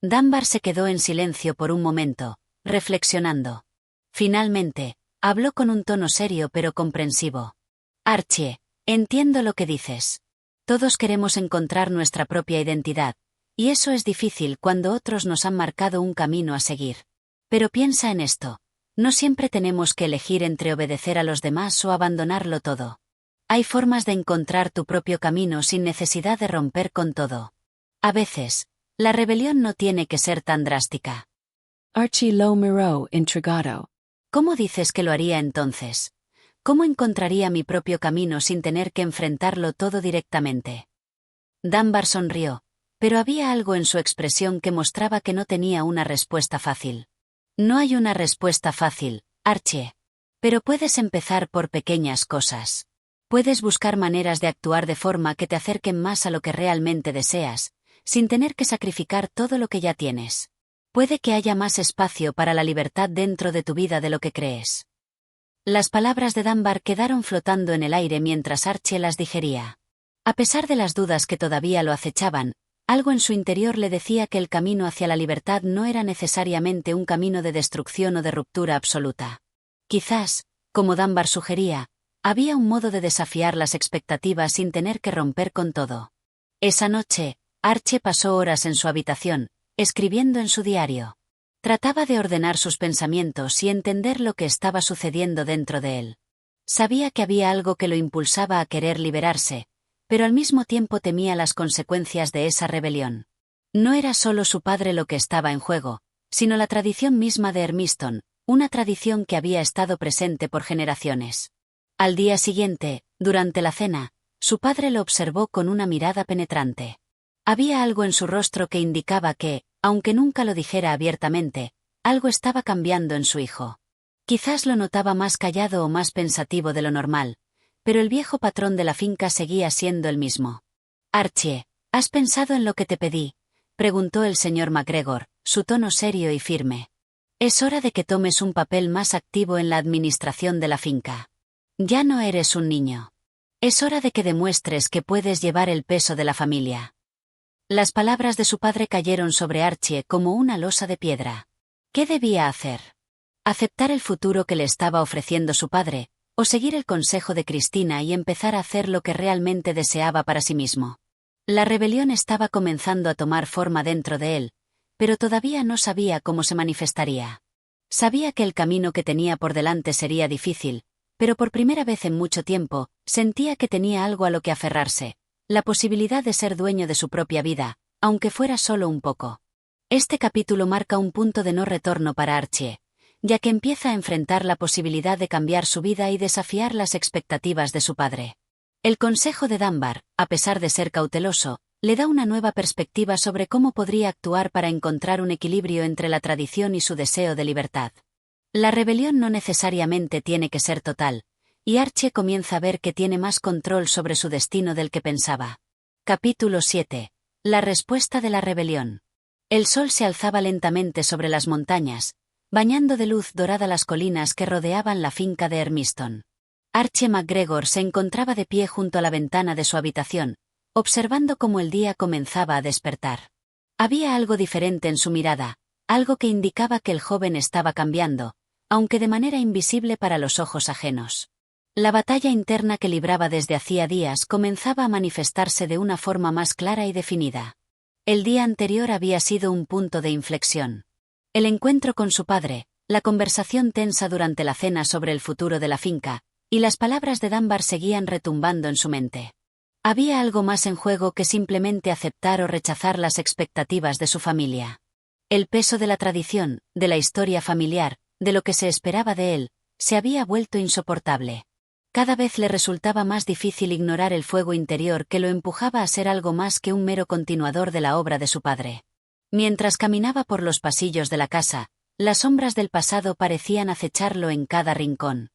Dunbar se quedó en silencio por un momento, reflexionando. Finalmente, habló con un tono serio pero comprensivo. Archie, entiendo lo que dices. Todos queremos encontrar nuestra propia identidad, y eso es difícil cuando otros nos han marcado un camino a seguir. Pero piensa en esto. No siempre tenemos que elegir entre obedecer a los demás o abandonarlo todo. Hay formas de encontrar tu propio camino sin necesidad de romper con todo. A veces, la rebelión no tiene que ser tan drástica. Archie lo miró intrigado. ¿Cómo dices que lo haría entonces? ¿Cómo encontraría mi propio camino sin tener que enfrentarlo todo directamente? Dunbar sonrió, pero había algo en su expresión que mostraba que no tenía una respuesta fácil. No hay una respuesta fácil, Archie. Pero puedes empezar por pequeñas cosas. Puedes buscar maneras de actuar de forma que te acerquen más a lo que realmente deseas, sin tener que sacrificar todo lo que ya tienes. Puede que haya más espacio para la libertad dentro de tu vida de lo que crees. Las palabras de Dunbar quedaron flotando en el aire mientras Archie las digería. A pesar de las dudas que todavía lo acechaban, algo en su interior le decía que el camino hacia la libertad no era necesariamente un camino de destrucción o de ruptura absoluta. Quizás, como Dunbar sugería, había un modo de desafiar las expectativas sin tener que romper con todo. Esa noche, Archie pasó horas en su habitación, escribiendo en su diario. Trataba de ordenar sus pensamientos y entender lo que estaba sucediendo dentro de él. Sabía que había algo que lo impulsaba a querer liberarse, pero al mismo tiempo temía las consecuencias de esa rebelión. No era solo su padre lo que estaba en juego, sino la tradición misma de Hermiston, una tradición que había estado presente por generaciones. Al día siguiente, durante la cena, su padre lo observó con una mirada penetrante. Había algo en su rostro que indicaba que, aunque nunca lo dijera abiertamente, algo estaba cambiando en su hijo. Quizás lo notaba más callado o más pensativo de lo normal, pero el viejo patrón de la finca seguía siendo el mismo. Archie, ¿has pensado en lo que te pedí?, preguntó el señor MacGregor, su tono serio y firme. Es hora de que tomes un papel más activo en la administración de la finca. Ya no eres un niño. Es hora de que demuestres que puedes llevar el peso de la familia. Las palabras de su padre cayeron sobre Archie como una losa de piedra. ¿Qué debía hacer? ¿Aceptar el futuro que le estaba ofreciendo su padre, o seguir el consejo de Cristina y empezar a hacer lo que realmente deseaba para sí mismo? La rebelión estaba comenzando a tomar forma dentro de él, pero todavía no sabía cómo se manifestaría. Sabía que el camino que tenía por delante sería difícil, pero por primera vez en mucho tiempo, sentía que tenía algo a lo que aferrarse, la posibilidad de ser dueño de su propia vida, aunque fuera solo un poco. Este capítulo marca un punto de no retorno para Archie, ya que empieza a enfrentar la posibilidad de cambiar su vida y desafiar las expectativas de su padre. El consejo de Dunbar, a pesar de ser cauteloso, le da una nueva perspectiva sobre cómo podría actuar para encontrar un equilibrio entre la tradición y su deseo de libertad. La rebelión no necesariamente tiene que ser total, y Archie comienza a ver que tiene más control sobre su destino del que pensaba. Capítulo 7. La respuesta de la rebelión. El sol se alzaba lentamente sobre las montañas, bañando de luz dorada las colinas que rodeaban la finca de Hermiston. Archie MacGregor se encontraba de pie junto a la ventana de su habitación, observando cómo el día comenzaba a despertar. Había algo diferente en su mirada, algo que indicaba que el joven estaba cambiando, aunque de manera invisible para los ojos ajenos. La batalla interna que libraba desde hacía días comenzaba a manifestarse de una forma más clara y definida. El día anterior había sido un punto de inflexión. El encuentro con su padre, la conversación tensa durante la cena sobre el futuro de la finca, y las palabras de Dunbar seguían retumbando en su mente. Había algo más en juego que simplemente aceptar o rechazar las expectativas de su familia. El peso de la tradición, de la historia familiar, de lo que se esperaba de él, se había vuelto insoportable. Cada vez le resultaba más difícil ignorar el fuego interior que lo empujaba a ser algo más que un mero continuador de la obra de su padre. Mientras caminaba por los pasillos de la casa, las sombras del pasado parecían acecharlo en cada rincón.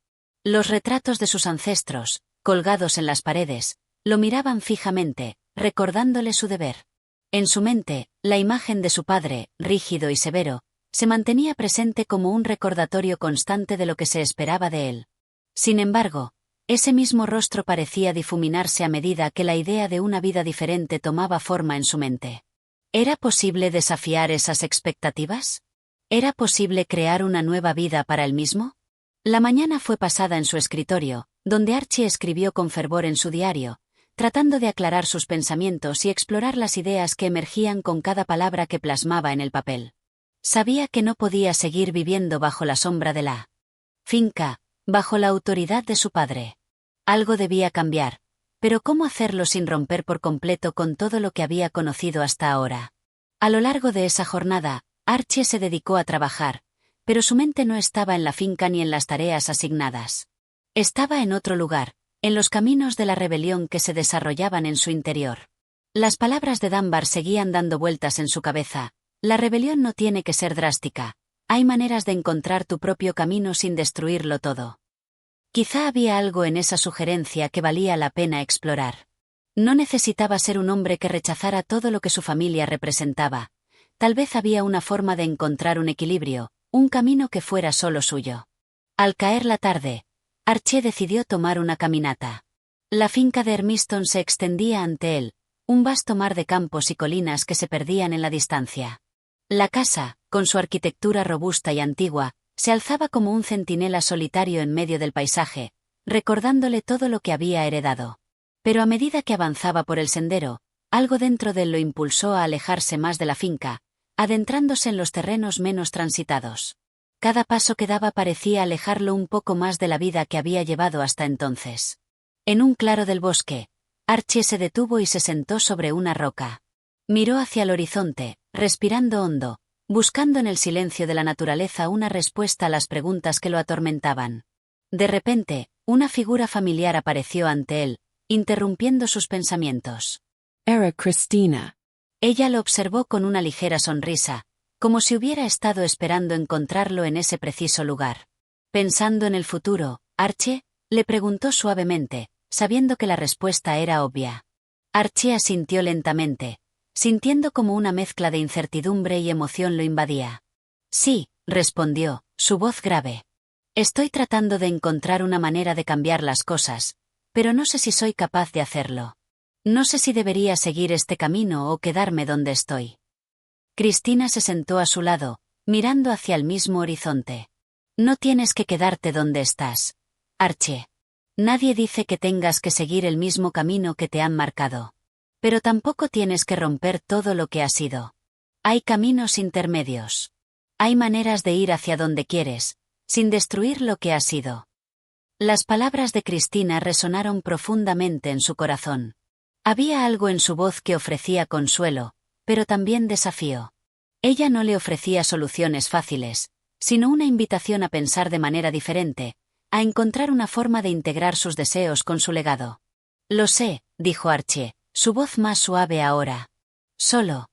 Los retratos de sus ancestros, colgados en las paredes, lo miraban fijamente, recordándole su deber. En su mente, la imagen de su padre, rígido y severo, se mantenía presente como un recordatorio constante de lo que se esperaba de él. Sin embargo, ese mismo rostro parecía difuminarse a medida que la idea de una vida diferente tomaba forma en su mente. ¿Era posible desafiar esas expectativas? ¿Era posible crear una nueva vida para él mismo? La mañana fue pasada en su escritorio, donde Archie escribió con fervor en su diario, tratando de aclarar sus pensamientos y explorar las ideas que emergían con cada palabra que plasmaba en el papel. Sabía que no podía seguir viviendo bajo la sombra de la finca, bajo la autoridad de su padre. Algo debía cambiar, pero ¿cómo hacerlo sin romper por completo con todo lo que había conocido hasta ahora? A lo largo de esa jornada, Archie se dedicó a trabajar, pero su mente no estaba en la finca ni en las tareas asignadas. Estaba en otro lugar, en los caminos de la rebelión que se desarrollaban en su interior. Las palabras de Dunbar seguían dando vueltas en su cabeza. La rebelión no tiene que ser drástica. Hay maneras de encontrar tu propio camino sin destruirlo todo. Quizá había algo en esa sugerencia que valía la pena explorar. No necesitaba ser un hombre que rechazara todo lo que su familia representaba. Tal vez había una forma de encontrar un equilibrio, un camino que fuera solo suyo. Al caer la tarde, Archie decidió tomar una caminata. La finca de Hermiston se extendía ante él, un vasto mar de campos y colinas que se perdían en la distancia. La casa, con su arquitectura robusta y antigua, se alzaba como un centinela solitario en medio del paisaje, recordándole todo lo que había heredado. Pero a medida que avanzaba por el sendero, algo dentro de él lo impulsó a alejarse más de la finca, adentrándose en los terrenos menos transitados. Cada paso que daba parecía alejarlo un poco más de la vida que había llevado hasta entonces. En un claro del bosque, Archie se detuvo y se sentó sobre una roca. Miró hacia el horizonte, respirando hondo, buscando en el silencio de la naturaleza una respuesta a las preguntas que lo atormentaban. De repente, una figura familiar apareció ante él, interrumpiendo sus pensamientos. Era Cristina. Ella lo observó con una ligera sonrisa, como si hubiera estado esperando encontrarlo en ese preciso lugar. Pensando en el futuro, Archie, le preguntó suavemente, sabiendo que la respuesta era obvia. Archie asintió lentamente, sintiendo como una mezcla de incertidumbre y emoción lo invadía. Sí, respondió, su voz grave. Estoy tratando de encontrar una manera de cambiar las cosas, pero no sé si soy capaz de hacerlo. No sé si debería seguir este camino o quedarme donde estoy. Cristina se sentó a su lado, mirando hacia el mismo horizonte. No tienes que quedarte donde estás, Archie. Nadie dice que tengas que seguir el mismo camino que te han marcado. Pero tampoco tienes que romper todo lo que has sido. Hay caminos intermedios. Hay maneras de ir hacia donde quieres, sin destruir lo que has sido. Las palabras de Cristina resonaron profundamente en su corazón. Había algo en su voz que ofrecía consuelo, pero también desafío. Ella no le ofrecía soluciones fáciles, sino una invitación a pensar de manera diferente, a encontrar una forma de integrar sus deseos con su legado. Lo sé, dijo Archie, su voz más suave ahora. Solo.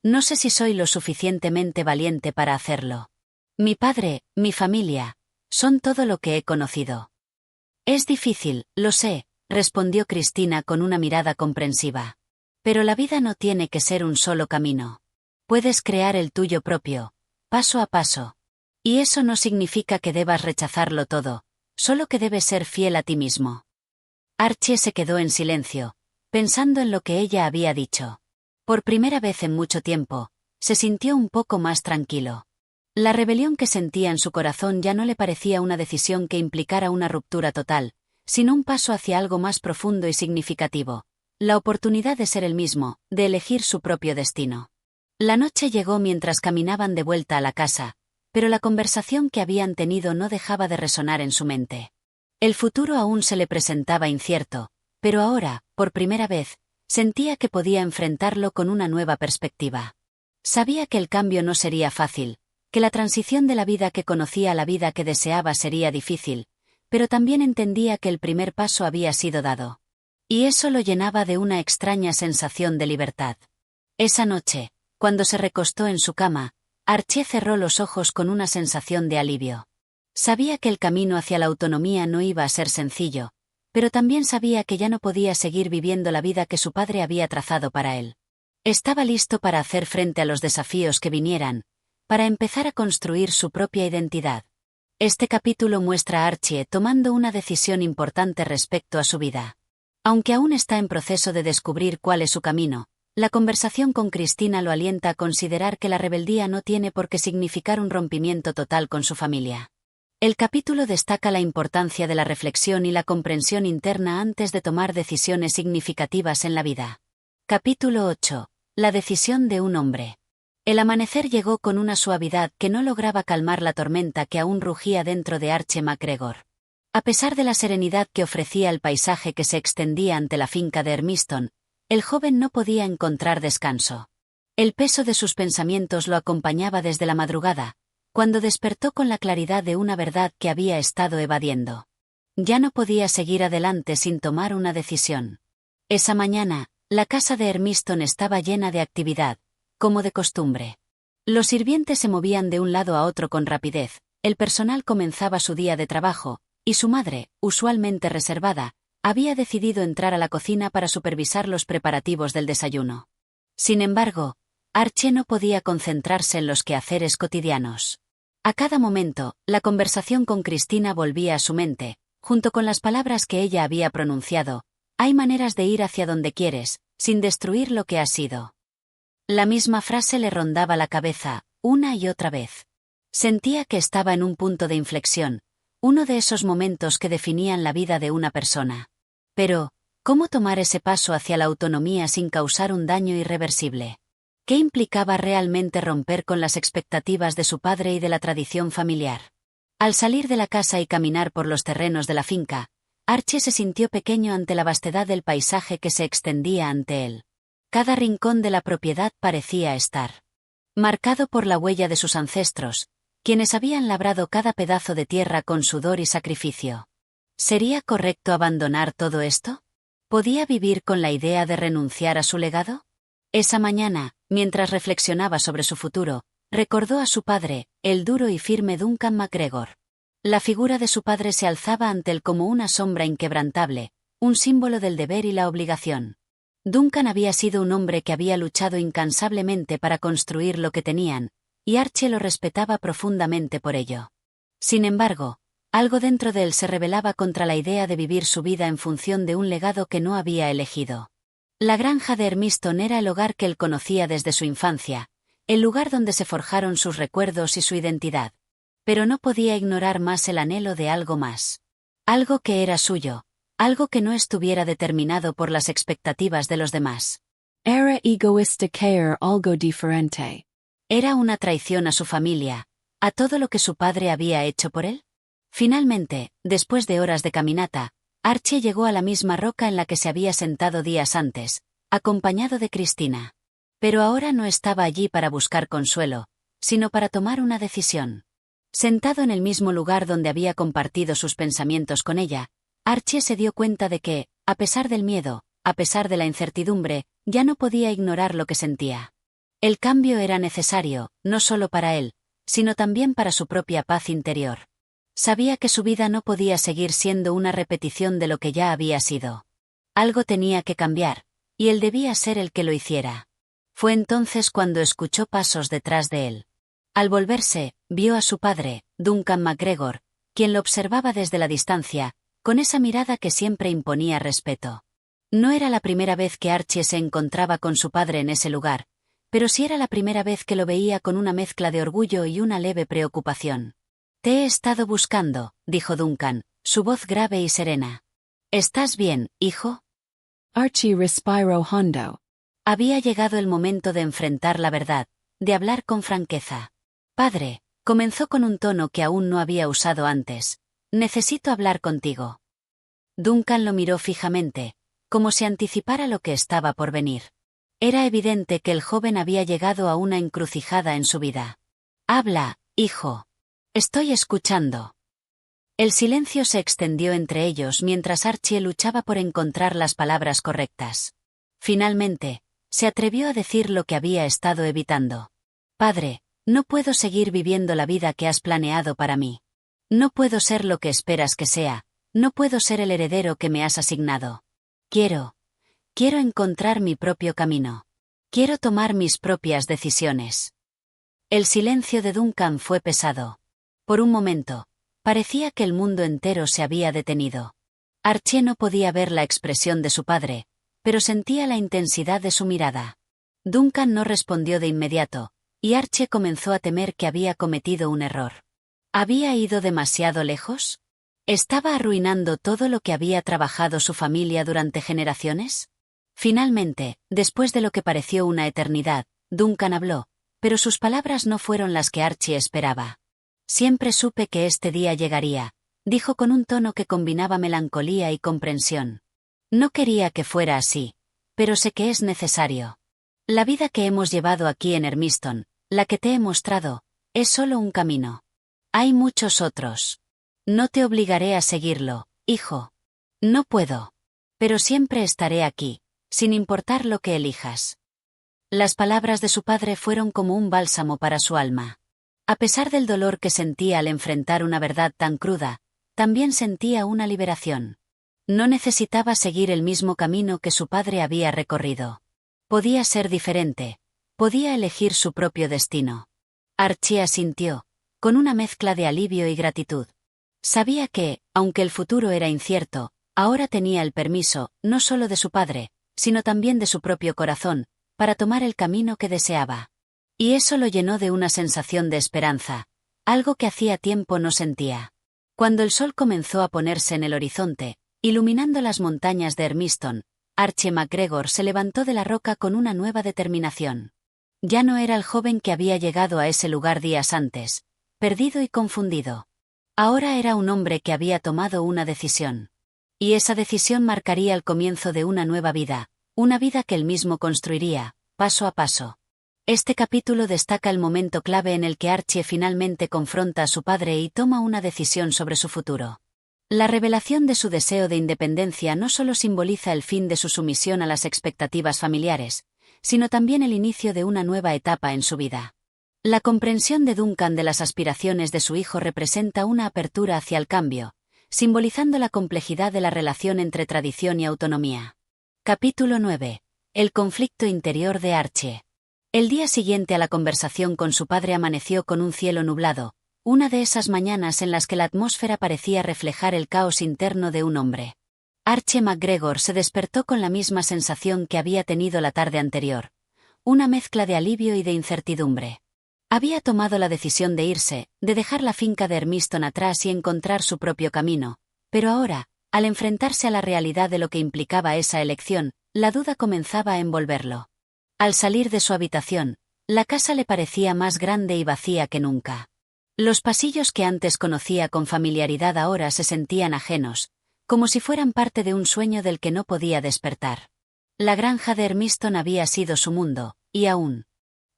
No sé si soy lo suficientemente valiente para hacerlo. Mi padre, mi familia, son todo lo que he conocido. Es difícil, lo sé, respondió Cristina con una mirada comprensiva. Pero la vida no tiene que ser un solo camino. Puedes crear el tuyo propio, paso a paso. Y eso no significa que debas rechazarlo todo, solo que debes ser fiel a ti mismo. Archie se quedó en silencio, pensando en lo que ella había dicho. Por primera vez en mucho tiempo, se sintió un poco más tranquilo. La rebelión que sentía en su corazón ya no le parecía una decisión que implicara una ruptura total, sino un paso hacia algo más profundo y significativo, la oportunidad de ser el mismo, de elegir su propio destino. La noche llegó mientras caminaban de vuelta a la casa, pero la conversación que habían tenido no dejaba de resonar en su mente. El futuro aún se le presentaba incierto, pero ahora, por primera vez, sentía que podía enfrentarlo con una nueva perspectiva. Sabía que el cambio no sería fácil, que la transición de la vida que conocía a la vida que deseaba sería difícil, pero también entendía que el primer paso había sido dado. Y eso lo llenaba de una extraña sensación de libertad. Esa noche, cuando se recostó en su cama, Archie cerró los ojos con una sensación de alivio. Sabía que el camino hacia la autonomía no iba a ser sencillo, pero también sabía que ya no podía seguir viviendo la vida que su padre había trazado para él. Estaba listo para hacer frente a los desafíos que vinieran, para empezar a construir su propia identidad. Este capítulo muestra a Archie tomando una decisión importante respecto a su vida. Aunque aún está en proceso de descubrir cuál es su camino, la conversación con Cristina lo alienta a considerar que la rebeldía no tiene por qué significar un rompimiento total con su familia. El capítulo destaca la importancia de la reflexión y la comprensión interna antes de tomar decisiones significativas en la vida. Capítulo 8. La decisión de un hombre. El amanecer llegó con una suavidad que no lograba calmar la tormenta que aún rugía dentro de Archie MacGregor. A pesar de la serenidad que ofrecía el paisaje que se extendía ante la finca de Hermiston, el joven no podía encontrar descanso. El peso de sus pensamientos lo acompañaba desde la madrugada, cuando despertó con la claridad de una verdad que había estado evadiendo. Ya no podía seguir adelante sin tomar una decisión. Esa mañana, la casa de Hermiston estaba llena de actividad, como de costumbre. Los sirvientes se movían de un lado a otro con rapidez, el personal comenzaba su día de trabajo, y su madre, usualmente reservada, había decidido entrar a la cocina para supervisar los preparativos del desayuno. Sin embargo, Archie no podía concentrarse en los quehaceres cotidianos. A cada momento, la conversación con Cristina volvía a su mente, junto con las palabras que ella había pronunciado: hay maneras de ir hacia donde quieres, sin destruir lo que has sido. La misma frase le rondaba la cabeza, una y otra vez. Sentía que estaba en un punto de inflexión, uno de esos momentos que definían la vida de una persona. Pero, ¿cómo tomar ese paso hacia la autonomía sin causar un daño irreversible? ¿Qué implicaba realmente romper con las expectativas de su padre y de la tradición familiar? Al salir de la casa y caminar por los terrenos de la finca, Archie se sintió pequeño ante la vastedad del paisaje que se extendía ante él. Cada rincón de la propiedad parecía estar marcado por la huella de sus ancestros, quienes habían labrado cada pedazo de tierra con sudor y sacrificio. ¿Sería correcto abandonar todo esto? ¿Podía vivir con la idea de renunciar a su legado? Esa mañana, mientras reflexionaba sobre su futuro, recordó a su padre, el duro y firme Duncan MacGregor. La figura de su padre se alzaba ante él como una sombra inquebrantable, un símbolo del deber y la obligación. Duncan había sido un hombre que había luchado incansablemente para construir lo que tenían, y Archie lo respetaba profundamente por ello. Sin embargo, algo dentro de él se rebelaba contra la idea de vivir su vida en función de un legado que no había elegido. La granja de Hermiston era el hogar que él conocía desde su infancia, el lugar donde se forjaron sus recuerdos y su identidad. Pero no podía ignorar más el anhelo de algo más. Algo que era suyo, algo que no estuviera determinado por las expectativas de los demás. Era egoísta querer algo diferente. Era una traición a su familia, a todo lo que su padre había hecho por él. Finalmente, después de horas de caminata, Archie llegó a la misma roca en la que se había sentado días antes, acompañado de Cristina. Pero ahora no estaba allí para buscar consuelo, sino para tomar una decisión. Sentado en el mismo lugar donde había compartido sus pensamientos con ella, Archie se dio cuenta de que, a pesar del miedo, a pesar de la incertidumbre, ya no podía ignorar lo que sentía. El cambio era necesario, no solo para él, sino también para su propia paz interior. Sabía que su vida no podía seguir siendo una repetición de lo que ya había sido. Algo tenía que cambiar, y él debía ser el que lo hiciera. Fue entonces cuando escuchó pasos detrás de él. Al volverse, vio a su padre, Duncan MacGregor, quien lo observaba desde la distancia, con esa mirada que siempre imponía respeto. No era la primera vez que Archie se encontraba con su padre en ese lugar, pero sí era la primera vez que lo veía con una mezcla de orgullo y una leve preocupación. «Te he estado buscando», dijo Duncan, su voz grave y serena. «¿Estás bien, hijo?» Archie respiró hondo. Había llegado el momento de enfrentar la verdad, de hablar con franqueza. «Padre», comenzó con un tono que aún no había usado antes, «necesito hablar contigo». Duncan lo miró fijamente, como si anticipara lo que estaba por venir. Era evidente que el joven había llegado a una encrucijada en su vida. «Habla, hijo. Estoy escuchando». El silencio se extendió entre ellos mientras Archie luchaba por encontrar las palabras correctas. Finalmente, se atrevió a decir lo que había estado evitando. «Padre, no puedo seguir viviendo la vida que has planeado para mí. No puedo ser lo que esperas que sea, no puedo ser el heredero que me has asignado. Quiero encontrar mi propio camino. Quiero tomar mis propias decisiones». El silencio de Duncan fue pesado. Por un momento, parecía que el mundo entero se había detenido. Archie no podía ver la expresión de su padre, pero sentía la intensidad de su mirada. Duncan no respondió de inmediato, y Archie comenzó a temer que había cometido un error. ¿Había ido demasiado lejos? ¿Estaba arruinando todo lo que había trabajado su familia durante generaciones? Finalmente, después de lo que pareció una eternidad, Duncan habló, pero sus palabras no fueron las que Archie esperaba. «Siempre supe que este día llegaría», dijo con un tono que combinaba melancolía y comprensión. «No quería que fuera así, pero sé que es necesario. La vida que hemos llevado aquí en Hermiston, la que te he mostrado, es solo un camino. Hay muchos otros. No te obligaré a seguirlo, hijo. No puedo. Pero siempre estaré aquí, sin importar lo que elijas». Las palabras de su padre fueron como un bálsamo para su alma. A pesar del dolor que sentía al enfrentar una verdad tan cruda, también sentía una liberación. No necesitaba seguir el mismo camino que su padre había recorrido. Podía ser diferente, podía elegir su propio destino. Archie asintió, con una mezcla de alivio y gratitud. Sabía que, aunque el futuro era incierto, ahora tenía el permiso, no solo de su padre, sino también de su propio corazón, para tomar el camino que deseaba. Y eso lo llenó de una sensación de esperanza, algo que hacía tiempo no sentía. Cuando el sol comenzó a ponerse en el horizonte, iluminando las montañas de Hermiston, Archie MacGregor se levantó de la roca con una nueva determinación. Ya no era el joven que había llegado a ese lugar días antes, perdido y confundido. Ahora era un hombre que había tomado una decisión. Y esa decisión marcaría el comienzo de una nueva vida, una vida que él mismo construiría, paso a paso. Este capítulo destaca el momento clave en el que Archie finalmente confronta a su padre y toma una decisión sobre su futuro. La revelación de su deseo de independencia no solo simboliza el fin de su sumisión a las expectativas familiares, sino también el inicio de una nueva etapa en su vida. La comprensión de Duncan de las aspiraciones de su hijo representa una apertura hacia el cambio, simbolizando la complejidad de la relación entre tradición y autonomía. Capítulo 9. El conflicto interior de Archie. El día siguiente a la conversación con su padre amaneció con un cielo nublado, una de esas mañanas en las que la atmósfera parecía reflejar el caos interno de un hombre. Archie MacGregor se despertó con la misma sensación que había tenido la tarde anterior, una mezcla de alivio y de incertidumbre. Había tomado la decisión de irse, de dejar la finca de Hermiston atrás y encontrar su propio camino, pero ahora, al enfrentarse a la realidad de lo que implicaba esa elección, la duda comenzaba a envolverlo. Al salir de su habitación, la casa le parecía más grande y vacía que nunca. Los pasillos que antes conocía con familiaridad ahora se sentían ajenos, como si fueran parte de un sueño del que no podía despertar. La granja de Hermiston había sido su mundo, y aún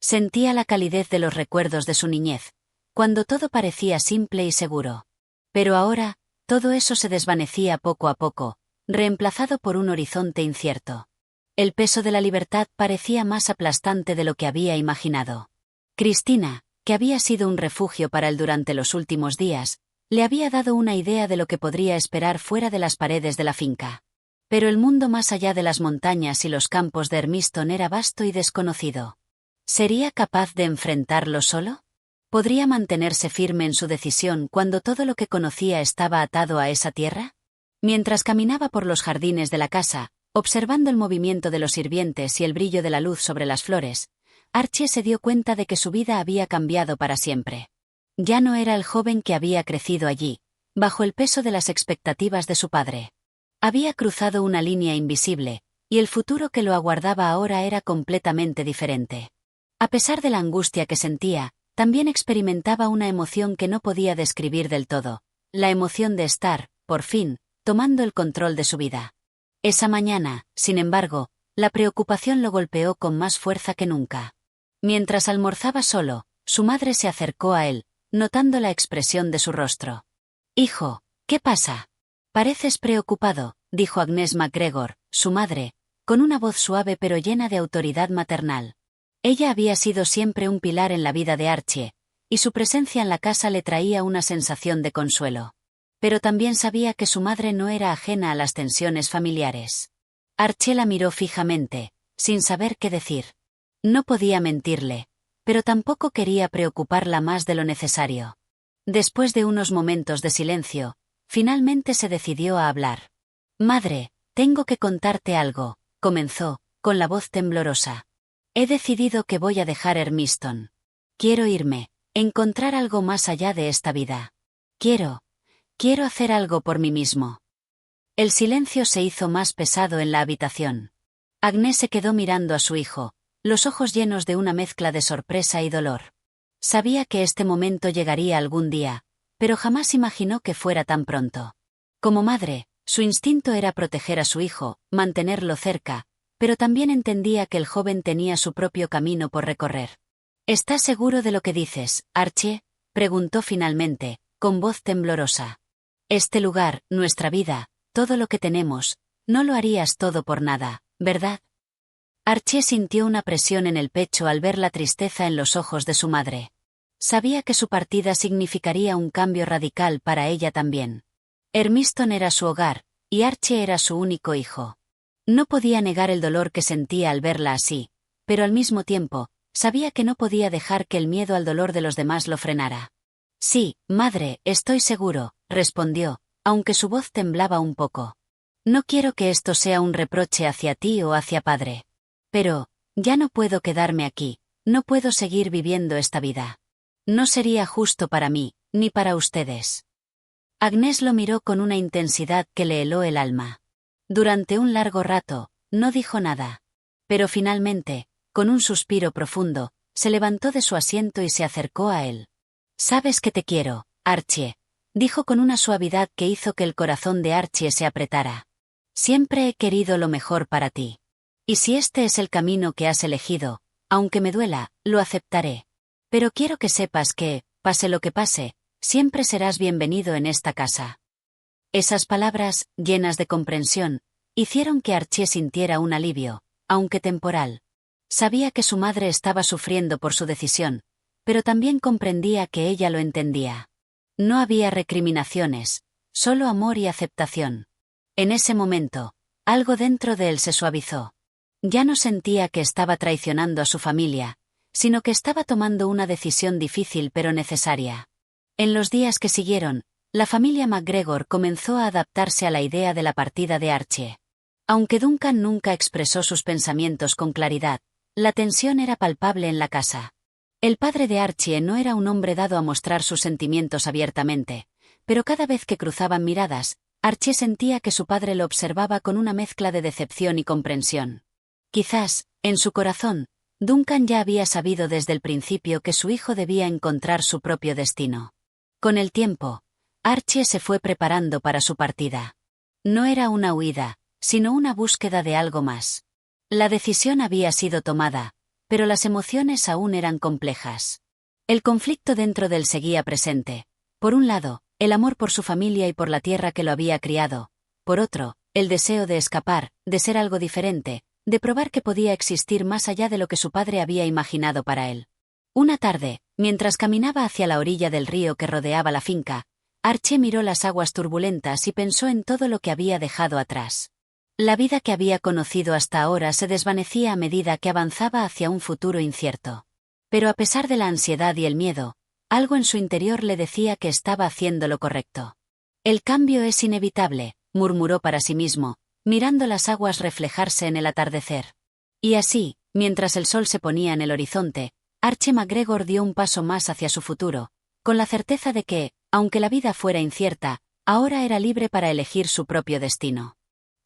sentía la calidez de los recuerdos de su niñez, cuando todo parecía simple y seguro. Pero ahora, todo eso se desvanecía poco a poco, reemplazado por un horizonte incierto. El peso de la libertad parecía más aplastante de lo que había imaginado. Cristina, que había sido un refugio para él durante los últimos días, le había dado una idea de lo que podría esperar fuera de las paredes de la finca. Pero el mundo más allá de las montañas y los campos de Hermiston era vasto y desconocido. ¿Sería capaz de enfrentarlo solo? ¿Podría mantenerse firme en su decisión cuando todo lo que conocía estaba atado a esa tierra? Mientras caminaba por los jardines de la casa, observando el movimiento de los sirvientes y el brillo de la luz sobre las flores, Archie se dio cuenta de que su vida había cambiado para siempre. Ya no era el joven que había crecido allí, bajo el peso de las expectativas de su padre. Había cruzado una línea invisible, y el futuro que lo aguardaba ahora era completamente diferente. A pesar de la angustia que sentía, también experimentaba una emoción que no podía describir del todo, la emoción de estar, por fin, tomando el control de su vida. Esa mañana, sin embargo, la preocupación lo golpeó con más fuerza que nunca. Mientras almorzaba solo, su madre se acercó a él, notando la expresión de su rostro. «Hijo, ¿qué pasa? Pareces preocupado», dijo Agnes MacGregor, su madre, con una voz suave pero llena de autoridad maternal. Ella había sido siempre un pilar en la vida de Archie, y su presencia en la casa le traía una sensación de consuelo. Pero también sabía que su madre no era ajena a las tensiones familiares. Archie la miró fijamente, sin saber qué decir. No podía mentirle, pero tampoco quería preocuparla más de lo necesario. Después de unos momentos de silencio, finalmente se decidió a hablar. «Madre, tengo que contarte algo», comenzó, con la voz temblorosa. «He decidido que voy a dejar Hermiston. Quiero irme, encontrar algo más allá de esta vida. Quiero hacer algo por mí mismo». El silencio se hizo más pesado en la habitación. Agnes se quedó mirando a su hijo, los ojos llenos de una mezcla de sorpresa y dolor. Sabía que este momento llegaría algún día, pero jamás imaginó que fuera tan pronto. Como madre, su instinto era proteger a su hijo, mantenerlo cerca, pero también entendía que el joven tenía su propio camino por recorrer. «¿Estás seguro de lo que dices, Archie?», preguntó finalmente, con voz temblorosa. «Este lugar, nuestra vida, todo lo que tenemos, no lo harías todo por nada, ¿verdad?». Archie sintió una presión en el pecho al ver la tristeza en los ojos de su madre. Sabía que su partida significaría un cambio radical para ella también. Hermiston era su hogar, y Archie era su único hijo. No podía negar el dolor que sentía al verla así, pero al mismo tiempo, sabía que no podía dejar que el miedo al dolor de los demás lo frenara. «Sí, madre, estoy seguro», respondió, aunque su voz temblaba un poco. «No quiero que esto sea un reproche hacia ti o hacia padre. Pero, ya no puedo quedarme aquí, no puedo seguir viviendo esta vida. No sería justo para mí, ni para ustedes». Agnes lo miró con una intensidad que le heló el alma. Durante un largo rato, no dijo nada. Pero finalmente, con un suspiro profundo, se levantó de su asiento y se acercó a él. «Sabes que te quiero, Archie», dijo con una suavidad que hizo que el corazón de Archie se apretara. «Siempre he querido lo mejor para ti. Y si este es el camino que has elegido, aunque me duela, lo aceptaré. Pero quiero que sepas que, pase lo que pase, siempre serás bienvenido en esta casa». Esas palabras, llenas de comprensión, hicieron que Archie sintiera un alivio, aunque temporal. Sabía que su madre estaba sufriendo por su decisión, pero también comprendía que ella lo entendía. No había recriminaciones, solo amor y aceptación. En ese momento, algo dentro de él se suavizó. Ya no sentía que estaba traicionando a su familia, sino que estaba tomando una decisión difícil pero necesaria. En los días que siguieron, la familia MacGregor comenzó a adaptarse a la idea de la partida de Archie. Aunque Duncan nunca expresó sus pensamientos con claridad, la tensión era palpable en la casa. El padre de Archie no era un hombre dado a mostrar sus sentimientos abiertamente, pero cada vez que cruzaban miradas, Archie sentía que su padre lo observaba con una mezcla de decepción y comprensión. Quizás, en su corazón, Duncan ya había sabido desde el principio que su hijo debía encontrar su propio destino. Con el tiempo, Archie se fue preparando para su partida. No era una huida, sino una búsqueda de algo más. La decisión había sido tomada, pero las emociones aún eran complejas. El conflicto dentro de él seguía presente. Por un lado, el amor por su familia y por la tierra que lo había criado. Por otro, el deseo de escapar, de ser algo diferente, de probar que podía existir más allá de lo que su padre había imaginado para él. Una tarde, mientras caminaba hacia la orilla del río que rodeaba la finca, Archie miró las aguas turbulentas y pensó en todo lo que había dejado atrás. La vida que había conocido hasta ahora se desvanecía a medida que avanzaba hacia un futuro incierto. Pero a pesar de la ansiedad y el miedo, algo en su interior le decía que estaba haciendo lo correcto. El cambio es inevitable, murmuró para sí mismo, mirando las aguas reflejarse en el atardecer. Y así, mientras el sol se ponía en el horizonte, Archie MacGregor dio un paso más hacia su futuro, con la certeza de que, aunque la vida fuera incierta, ahora era libre para elegir su propio destino.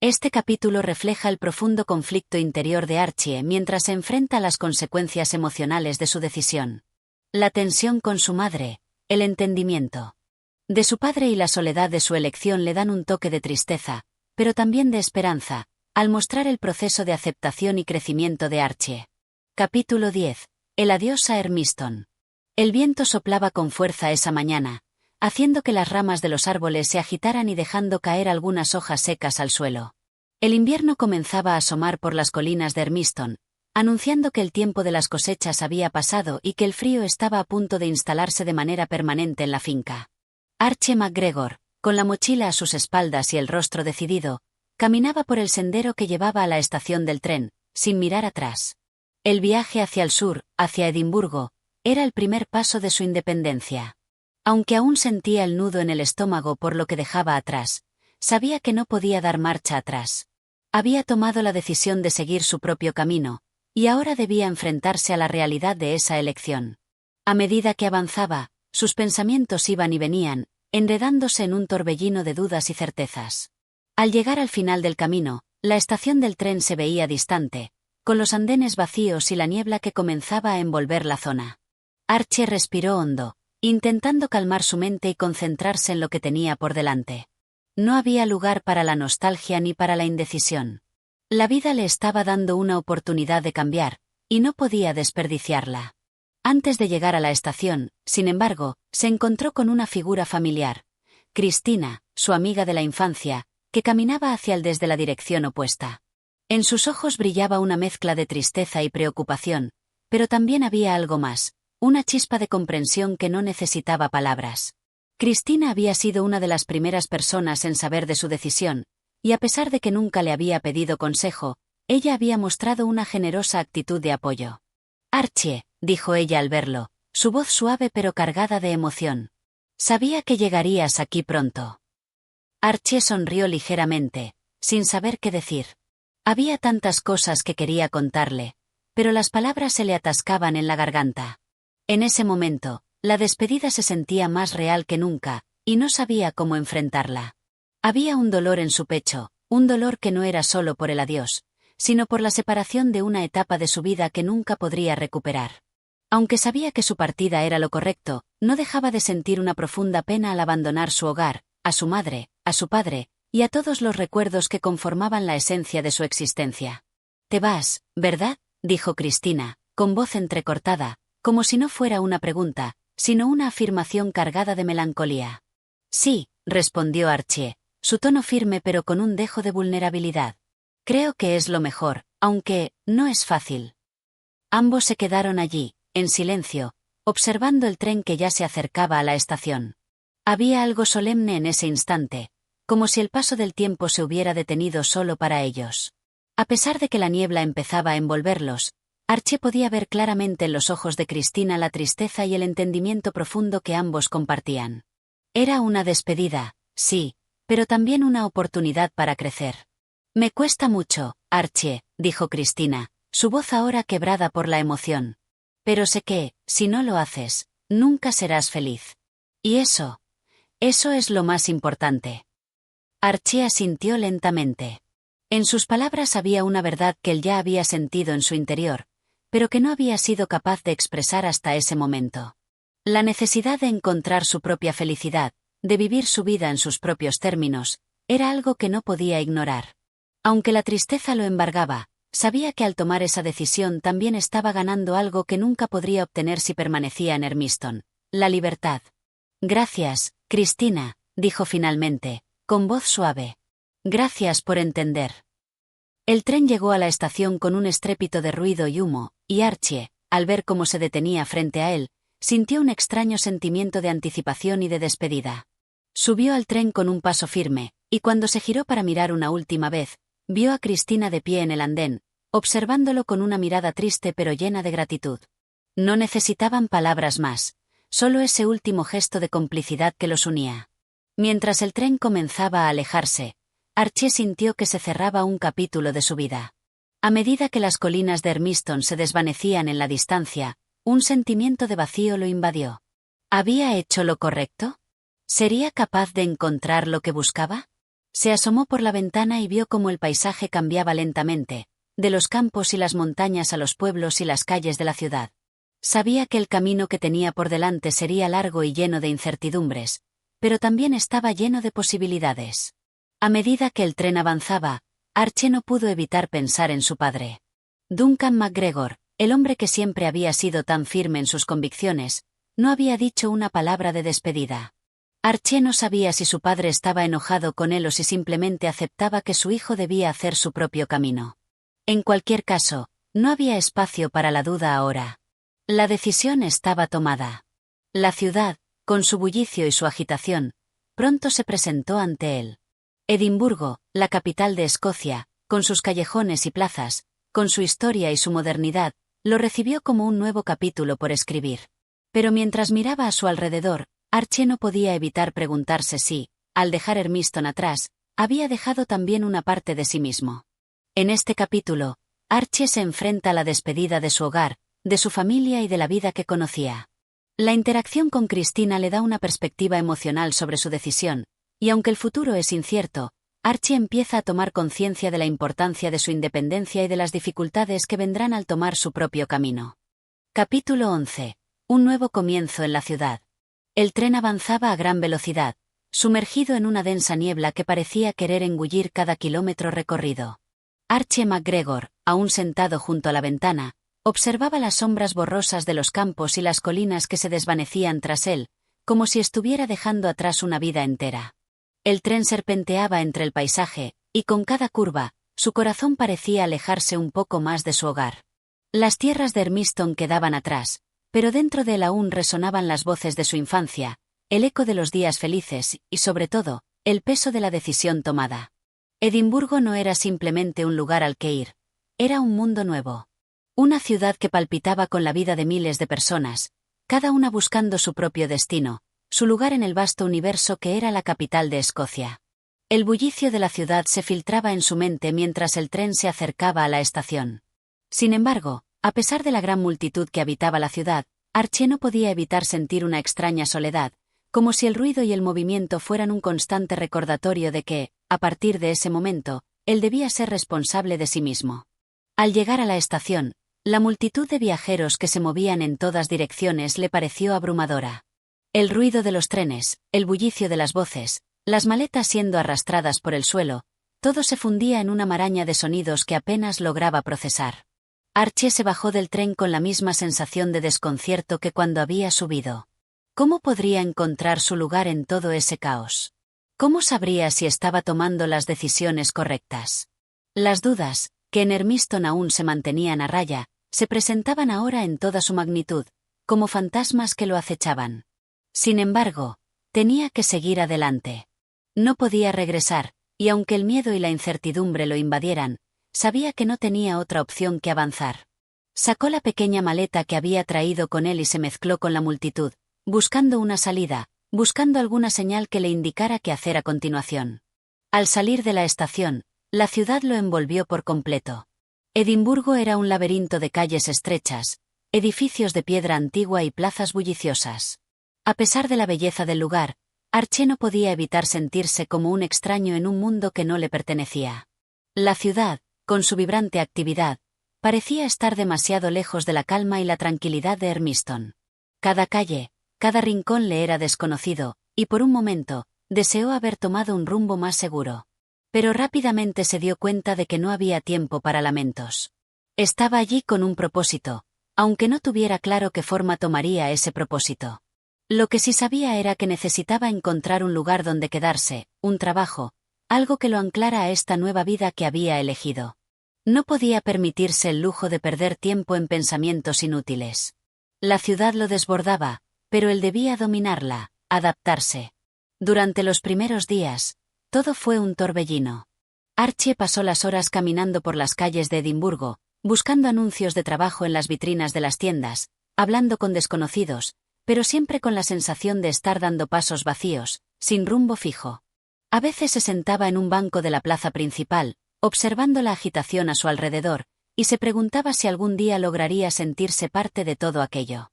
Este capítulo refleja el profundo conflicto interior de Archie mientras se enfrenta a las consecuencias emocionales de su decisión. La tensión con su madre, el entendimiento de su padre y la soledad de su elección le dan un toque de tristeza, pero también de esperanza, al mostrar el proceso de aceptación y crecimiento de Archie. Capítulo 10. El adiós a Hermiston. El viento soplaba con fuerza esa mañana, haciendo que las ramas de los árboles se agitaran y dejando caer algunas hojas secas al suelo. El invierno comenzaba a asomar por las colinas de Hermiston, anunciando que el tiempo de las cosechas había pasado y que el frío estaba a punto de instalarse de manera permanente en la finca. Archie MacGregor, con la mochila a sus espaldas y el rostro decidido, caminaba por el sendero que llevaba a la estación del tren, sin mirar atrás. El viaje hacia el sur, hacia Edimburgo, era el primer paso de su independencia. Aunque aún sentía el nudo en el estómago por lo que dejaba atrás, sabía que no podía dar marcha atrás. Había tomado la decisión de seguir su propio camino, y ahora debía enfrentarse a la realidad de esa elección. A medida que avanzaba, sus pensamientos iban y venían, enredándose en un torbellino de dudas y certezas. Al llegar al final del camino, la estación del tren se veía distante, con los andenes vacíos y la niebla que comenzaba a envolver la zona. Archie respiró hondo, intentando calmar su mente y concentrarse en lo que tenía por delante. No había lugar para la nostalgia ni para la indecisión. La vida le estaba dando una oportunidad de cambiar, y no podía desperdiciarla. Antes de llegar a la estación, sin embargo, se encontró con una figura familiar, Cristina, su amiga de la infancia, que caminaba hacia él desde la dirección opuesta. En sus ojos brillaba una mezcla de tristeza y preocupación, pero también había algo más, una chispa de comprensión que no necesitaba palabras. Cristina había sido una de las primeras personas en saber de su decisión, y a pesar de que nunca le había pedido consejo, ella había mostrado una generosa actitud de apoyo. Archie, dijo ella al verlo, su voz suave pero cargada de emoción. Sabía que llegarías aquí pronto. Archie sonrió ligeramente, sin saber qué decir. Había tantas cosas que quería contarle, pero las palabras se le atascaban en la garganta. En ese momento, la despedida se sentía más real que nunca, y no sabía cómo enfrentarla. Había un dolor en su pecho, un dolor que no era solo por el adiós, sino por la separación de una etapa de su vida que nunca podría recuperar. Aunque sabía que su partida era lo correcto, no dejaba de sentir una profunda pena al abandonar su hogar, a su madre, a su padre, y a todos los recuerdos que conformaban la esencia de su existencia. «Te vas, ¿verdad?», dijo Cristina, con voz entrecortada, como si no fuera una pregunta, sino una afirmación cargada de melancolía. «Sí», respondió Archie, su tono firme pero con un dejo de vulnerabilidad. «Creo que es lo mejor, aunque no es fácil». Ambos se quedaron allí, en silencio, observando el tren que ya se acercaba a la estación. Había algo solemne en ese instante, como si el paso del tiempo se hubiera detenido solo para ellos. A pesar de que la niebla empezaba a envolverlos, Archie podía ver claramente en los ojos de Cristina la tristeza y el entendimiento profundo que ambos compartían. Era una despedida, sí, pero también una oportunidad para crecer. Me cuesta mucho, Archie, dijo Cristina, su voz ahora quebrada por la emoción. Pero sé que, si no lo haces, nunca serás feliz. Y eso es lo más importante. Archie asintió lentamente. En sus palabras había una verdad que él ya había sentido en su interior, pero que no había sido capaz de expresar hasta ese momento. La necesidad de encontrar su propia felicidad, de vivir su vida en sus propios términos, era algo que no podía ignorar. Aunque la tristeza lo embargaba, sabía que al tomar esa decisión también estaba ganando algo que nunca podría obtener si permanecía en Hermiston: la libertad. Gracias, Cristina, dijo finalmente, con voz suave. Gracias por entender. El tren llegó a la estación con un estrépito de ruido y humo, y Archie, al ver cómo se detenía frente a él, sintió un extraño sentimiento de anticipación y de despedida. Subió al tren con un paso firme, y cuando se giró para mirar una última vez, vio a Cristina de pie en el andén, observándolo con una mirada triste pero llena de gratitud. No necesitaban palabras más, solo ese último gesto de complicidad que los unía. Mientras el tren comenzaba a alejarse, Archie sintió que se cerraba un capítulo de su vida. A medida que las colinas de Hermiston se desvanecían en la distancia, un sentimiento de vacío lo invadió. ¿Había hecho lo correcto? ¿Sería capaz de encontrar lo que buscaba? Se asomó por la ventana y vio cómo el paisaje cambiaba lentamente, de los campos y las montañas a los pueblos y las calles de la ciudad. Sabía que el camino que tenía por delante sería largo y lleno de incertidumbres, pero también estaba lleno de posibilidades. A medida que el tren avanzaba, Archie no pudo evitar pensar en su padre. Duncan MacGregor, el hombre que siempre había sido tan firme en sus convicciones, no había dicho una palabra de despedida. Archie no sabía si su padre estaba enojado con él o si simplemente aceptaba que su hijo debía hacer su propio camino. En cualquier caso, no había espacio para la duda ahora. La decisión estaba tomada. La ciudad, con su bullicio y su agitación, pronto se presentó ante él. Edimburgo, la capital de Escocia, con sus callejones y plazas, con su historia y su modernidad, lo recibió como un nuevo capítulo por escribir. Pero mientras miraba a su alrededor, Archie no podía evitar preguntarse si, al dejar Hermiston atrás, había dejado también una parte de sí mismo. En este capítulo, Archie se enfrenta a la despedida de su hogar, de su familia y de la vida que conocía. La interacción con Cristina le da una perspectiva emocional sobre su decisión, y aunque el futuro es incierto, Archie empieza a tomar conciencia de la importancia de su independencia y de las dificultades que vendrán al tomar su propio camino. Capítulo 11. Un nuevo comienzo en la ciudad. El tren avanzaba a gran velocidad, sumergido en una densa niebla que parecía querer engullir cada kilómetro recorrido. Archie MacGregor, aún sentado junto a la ventana, observaba las sombras borrosas de los campos y las colinas que se desvanecían tras él, como si estuviera dejando atrás una vida entera. El tren serpenteaba entre el paisaje, y con cada curva, su corazón parecía alejarse un poco más de su hogar. Las tierras de Hermiston quedaban atrás, pero dentro de él aún resonaban las voces de su infancia, el eco de los días felices y, sobre todo, el peso de la decisión tomada. Edimburgo no era simplemente un lugar al que ir, era un mundo nuevo. Una ciudad que palpitaba con la vida de miles de personas, cada una buscando su propio destino, su lugar en el vasto universo que era la capital de Escocia. El bullicio de la ciudad se filtraba en su mente mientras el tren se acercaba a la estación. Sin embargo, a pesar de la gran multitud que habitaba la ciudad, Archie no podía evitar sentir una extraña soledad, como si el ruido y el movimiento fueran un constante recordatorio de que, a partir de ese momento, él debía ser responsable de sí mismo. Al llegar a la estación, la multitud de viajeros que se movían en todas direcciones le pareció abrumadora. El ruido de los trenes, el bullicio de las voces, las maletas siendo arrastradas por el suelo, todo se fundía en una maraña de sonidos que apenas lograba procesar. Archie se bajó del tren con la misma sensación de desconcierto que cuando había subido. ¿Cómo podría encontrar su lugar en todo ese caos? ¿Cómo sabría si estaba tomando las decisiones correctas? Las dudas, que en Hermiston aún se mantenían a raya, se presentaban ahora en toda su magnitud, como fantasmas que lo acechaban. Sin embargo, tenía que seguir adelante. No podía regresar, y aunque el miedo y la incertidumbre lo invadieran, sabía que no tenía otra opción que avanzar. Sacó la pequeña maleta que había traído con él y se mezcló con la multitud, buscando una salida, buscando alguna señal que le indicara qué hacer a continuación. Al salir de la estación, la ciudad lo envolvió por completo. Edimburgo era un laberinto de calles estrechas, edificios de piedra antigua y plazas bulliciosas. A pesar de la belleza del lugar, Archie no podía evitar sentirse como un extraño en un mundo que no le pertenecía. La ciudad, con su vibrante actividad, parecía estar demasiado lejos de la calma y la tranquilidad de Hermiston. Cada calle, cada rincón le era desconocido, y por un momento, deseó haber tomado un rumbo más seguro. Pero rápidamente se dio cuenta de que no había tiempo para lamentos. Estaba allí con un propósito, aunque no tuviera claro qué forma tomaría ese propósito. Lo que sí sabía era que necesitaba encontrar un lugar donde quedarse, un trabajo, algo que lo anclara a esta nueva vida que había elegido. No podía permitirse el lujo de perder tiempo en pensamientos inútiles. La ciudad lo desbordaba, pero él debía dominarla, adaptarse. Durante los primeros días, todo fue un torbellino. Archie pasó las horas caminando por las calles de Edimburgo, buscando anuncios de trabajo en las vitrinas de las tiendas, hablando con desconocidos, pero siempre con la sensación de estar dando pasos vacíos, sin rumbo fijo. A veces se sentaba en un banco de la plaza principal, observando la agitación a su alrededor, y se preguntaba si algún día lograría sentirse parte de todo aquello.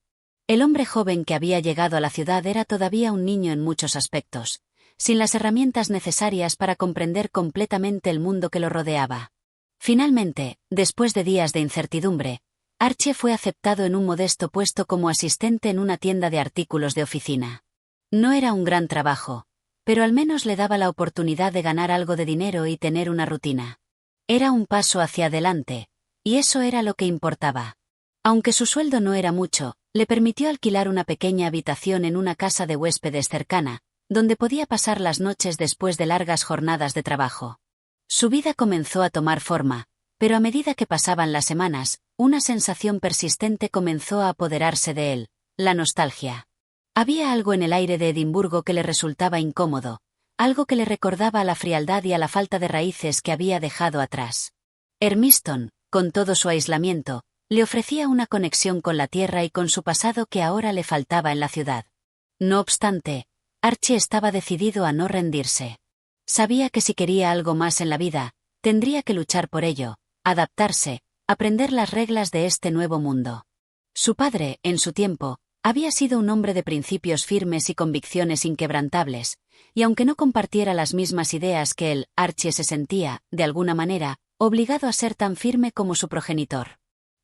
El hombre joven que había llegado a la ciudad era todavía un niño en muchos aspectos, sin las herramientas necesarias para comprender completamente el mundo que lo rodeaba. Finalmente, después de días de incertidumbre, Archie fue aceptado en un modesto puesto como asistente en una tienda de artículos de oficina. No era un gran trabajo, pero al menos le daba la oportunidad de ganar algo de dinero y tener una rutina. Era un paso hacia adelante, y eso era lo que importaba. Aunque su sueldo no era mucho, le permitió alquilar una pequeña habitación en una casa de huéspedes cercana, donde podía pasar las noches después de largas jornadas de trabajo. Su vida comenzó a tomar forma, pero a medida que pasaban las semanas, una sensación persistente comenzó a apoderarse de él, la nostalgia. Había algo en el aire de Edimburgo que le resultaba incómodo, algo que le recordaba a la frialdad y a la falta de raíces que había dejado atrás. Hermiston, con todo su aislamiento, le ofrecía una conexión con la tierra y con su pasado que ahora le faltaba en la ciudad. No obstante, Archie estaba decidido a no rendirse. Sabía que si quería algo más en la vida, tendría que luchar por ello, adaptarse, aprender las reglas de este nuevo mundo. Su padre, en su tiempo, había sido un hombre de principios firmes y convicciones inquebrantables, y aunque no compartiera las mismas ideas que él, Archie se sentía, de alguna manera, obligado a ser tan firme como su progenitor.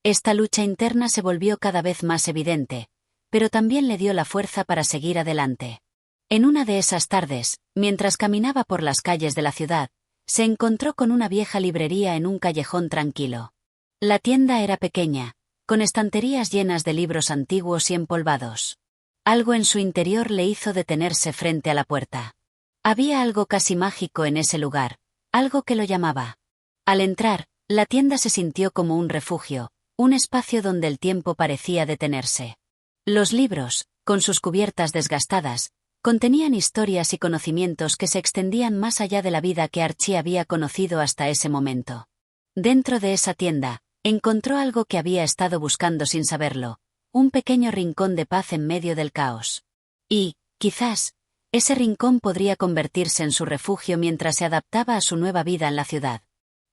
Esta lucha interna se volvió cada vez más evidente, pero también le dio la fuerza para seguir adelante. En una de esas tardes, mientras caminaba por las calles de la ciudad, se encontró con una vieja librería en un callejón tranquilo. La tienda era pequeña, con estanterías llenas de libros antiguos y empolvados. Algo en su interior le hizo detenerse frente a la puerta. Había algo casi mágico en ese lugar, algo que lo llamaba. Al entrar, la tienda se sintió como un refugio, un espacio donde el tiempo parecía detenerse. Los libros, con sus cubiertas desgastadas, contenían historias y conocimientos que se extendían más allá de la vida que Archie había conocido hasta ese momento. Dentro de esa tienda, encontró algo que había estado buscando sin saberlo, un pequeño rincón de paz en medio del caos. Y, quizás, ese rincón podría convertirse en su refugio mientras se adaptaba a su nueva vida en la ciudad.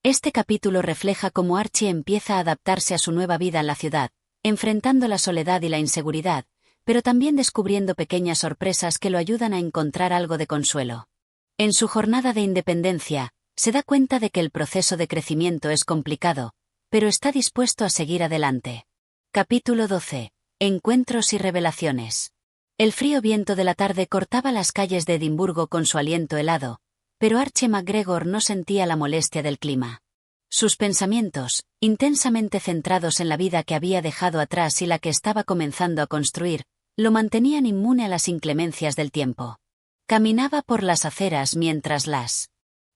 Este capítulo refleja cómo Archie empieza a adaptarse a su nueva vida en la ciudad, enfrentando la soledad y la inseguridad, pero también descubriendo pequeñas sorpresas que lo ayudan a encontrar algo de consuelo. En su jornada de independencia, se da cuenta de que el proceso de crecimiento es complicado, pero está dispuesto a seguir adelante. Capítulo 12. Encuentros y revelaciones. El frío viento de la tarde cortaba las calles de Edimburgo con su aliento helado, pero Archie MacGregor no sentía la molestia del clima. Sus pensamientos, intensamente centrados en la vida que había dejado atrás y la que estaba comenzando a construir, lo mantenían inmune a las inclemencias del tiempo. Caminaba por las aceras mientras las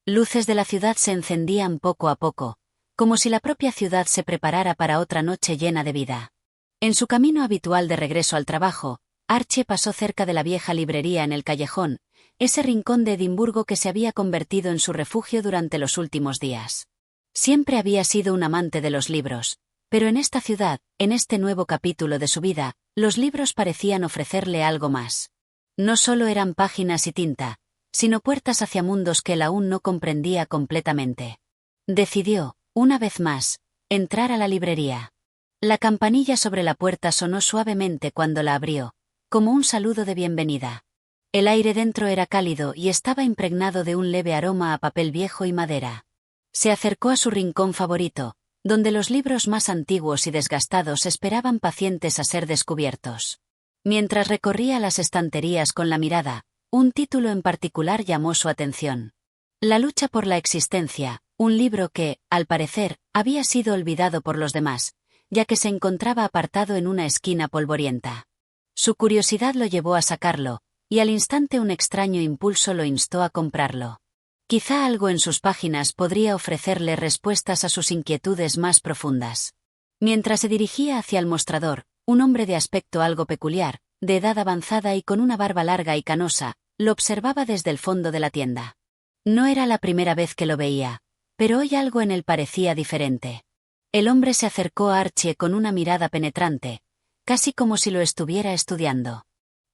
luces de la ciudad se encendían poco a poco, como si la propia ciudad se preparara para otra noche llena de vida. En su camino habitual de regreso al trabajo, Archie pasó cerca de la vieja librería en el callejón, ese rincón de Edimburgo que se había convertido en su refugio durante los últimos días. Siempre había sido un amante de los libros, pero en esta ciudad, en este nuevo capítulo de su vida, los libros parecían ofrecerle algo más. No solo eran páginas y tinta, sino puertas hacia mundos que él aún no comprendía completamente. Decidió, una vez más, entrar a la librería. La campanilla sobre la puerta sonó suavemente cuando la abrió, como un saludo de bienvenida. El aire dentro era cálido y estaba impregnado de un leve aroma a papel viejo y madera. Se acercó a su rincón favorito, donde los libros más antiguos y desgastados esperaban pacientes a ser descubiertos. Mientras recorría las estanterías con la mirada, un título en particular llamó su atención. La lucha por la existencia, un libro que, al parecer, había sido olvidado por los demás, ya que se encontraba apartado en una esquina polvorienta. Su curiosidad lo llevó a sacarlo, y al instante un extraño impulso lo instó a comprarlo. Quizá algo en sus páginas podría ofrecerle respuestas a sus inquietudes más profundas. Mientras se dirigía hacia el mostrador, un hombre de aspecto algo peculiar, de edad avanzada y con una barba larga y canosa, lo observaba desde el fondo de la tienda. No era la primera vez que lo veía, pero hoy algo en él parecía diferente. El hombre se acercó a Archie con una mirada penetrante, casi como si lo estuviera estudiando.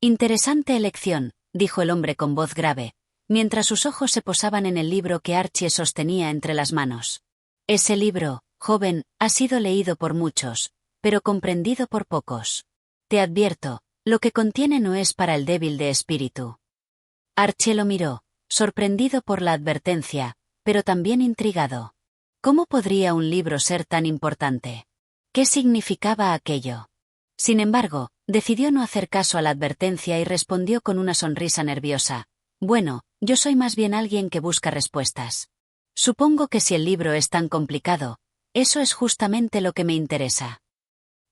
«Interesante elección», dijo el hombre con voz grave, mientras sus ojos se posaban en el libro que Archie sostenía entre las manos. «Ese libro, joven, ha sido leído por muchos, pero comprendido por pocos. Te advierto, lo que contiene no es para el débil de espíritu». Archie lo miró, sorprendido por la advertencia, pero también intrigado. ¿Cómo podría un libro ser tan importante? ¿Qué significaba aquello? Sin embargo, decidió no hacer caso a la advertencia y respondió con una sonrisa nerviosa. «Bueno, yo soy más bien alguien que busca respuestas. Supongo que si el libro es tan complicado, eso es justamente lo que me interesa».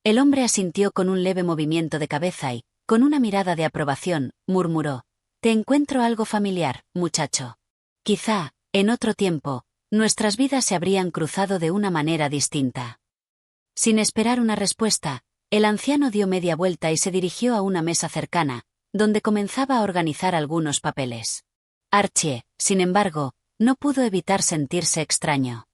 El hombre asintió con un leve movimiento de cabeza y, con una mirada de aprobación, murmuró: «Te encuentro algo familiar, muchacho. Quizá, en otro tiempo, nuestras vidas se habrían cruzado de una manera distinta». Sin esperar una respuesta, el anciano dio media vuelta y se dirigió a una mesa cercana, donde comenzaba a organizar algunos papeles. Archie, sin embargo, no pudo evitar sentirse extraño.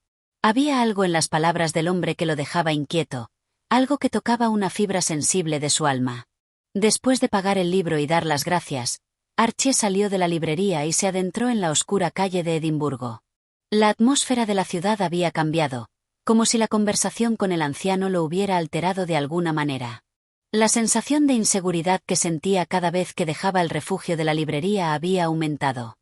Había algo en las palabras del hombre que lo dejaba inquieto, algo que tocaba una fibra sensible de su alma. Después de pagar el libro y dar las gracias, Archie salió de la librería y se adentró en la oscura calle de Edimburgo. La atmósfera de la ciudad había cambiado, como si la conversación con el anciano lo hubiera alterado de alguna manera. La sensación de inseguridad que sentía cada vez que dejaba el refugio de la librería había aumentado.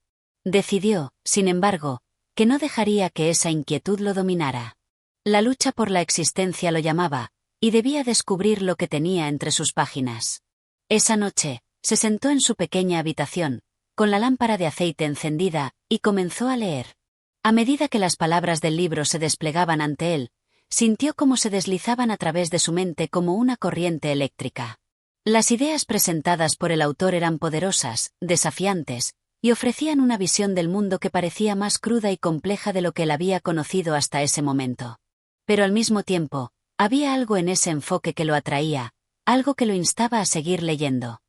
Decidió, sin embargo, que no dejaría que esa inquietud lo dominara. La lucha por la existencia lo llamaba, y debía descubrir lo que tenía entre sus páginas. Esa noche, se sentó en su pequeña habitación, con la lámpara de aceite encendida, y comenzó a leer. A medida que las palabras del libro se desplegaban ante él, sintió cómo se deslizaban a través de su mente como una corriente eléctrica. Las ideas presentadas por el autor eran poderosas, desafiantes, y ofrecían una visión del mundo que parecía más cruda y compleja de lo que él había conocido hasta ese momento. Pero al mismo tiempo, había algo en ese enfoque que lo atraía, algo que lo instaba a seguir leyendo.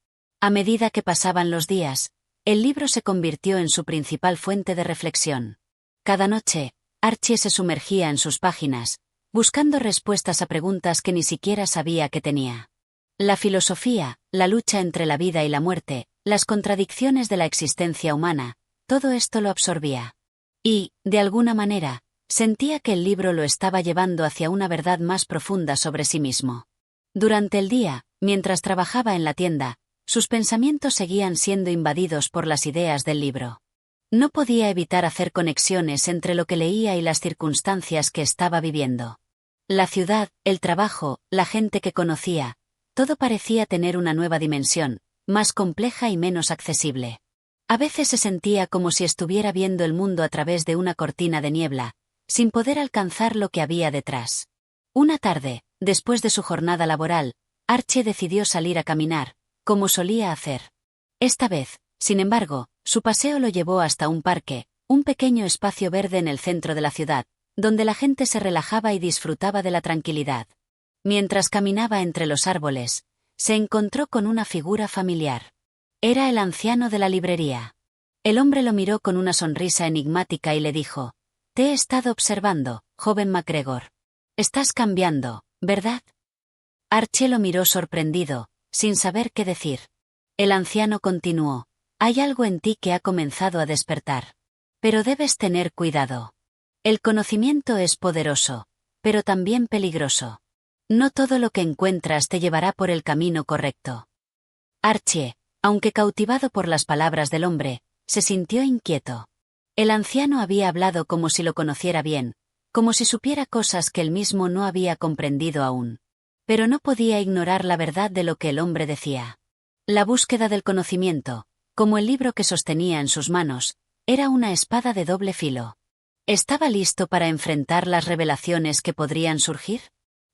A medida que pasaban los días, el libro se convirtió en su principal fuente de reflexión. Cada noche, Archie se sumergía en sus páginas, buscando respuestas a preguntas que ni siquiera sabía que tenía. La filosofía, la lucha entre la vida y la muerte, las contradicciones de la existencia humana, todo esto lo absorbía. Y, de alguna manera, sentía que el libro lo estaba llevando hacia una verdad más profunda sobre sí mismo. Durante el día, mientras trabajaba en la tienda, sus pensamientos seguían siendo invadidos por las ideas del libro. No podía evitar hacer conexiones entre lo que leía y las circunstancias que estaba viviendo. La ciudad, el trabajo, la gente que conocía, todo parecía tener una nueva dimensión, más compleja y menos accesible. A veces se sentía como si estuviera viendo el mundo a través de una cortina de niebla, sin poder alcanzar lo que había detrás. Una tarde, después de su jornada laboral, Archie decidió salir a caminar, como solía hacer. Esta vez, sin embargo, su paseo lo llevó hasta un parque, un pequeño espacio verde en el centro de la ciudad, donde la gente se relajaba y disfrutaba de la tranquilidad. Mientras caminaba entre los árboles, se encontró con una figura familiar. Era el anciano de la librería. El hombre lo miró con una sonrisa enigmática y le dijo: «Te he estado observando, joven MacGregor. Estás cambiando, ¿verdad?». Archie lo miró sorprendido, sin saber qué decir. El anciano continuó: hay algo en ti que ha comenzado a despertar. Pero debes tener cuidado. El conocimiento es poderoso, pero también peligroso. No todo lo que encuentras te llevará por el camino correcto. Archie, aunque cautivado por las palabras del hombre, se sintió inquieto. El anciano había hablado como si lo conociera bien, como si supiera cosas que él mismo no había comprendido aún. Pero no podía ignorar la verdad de lo que el hombre decía. La búsqueda del conocimiento, como el libro que sostenía en sus manos, era una espada de doble filo. ¿Estaba listo para enfrentar las revelaciones que podrían surgir?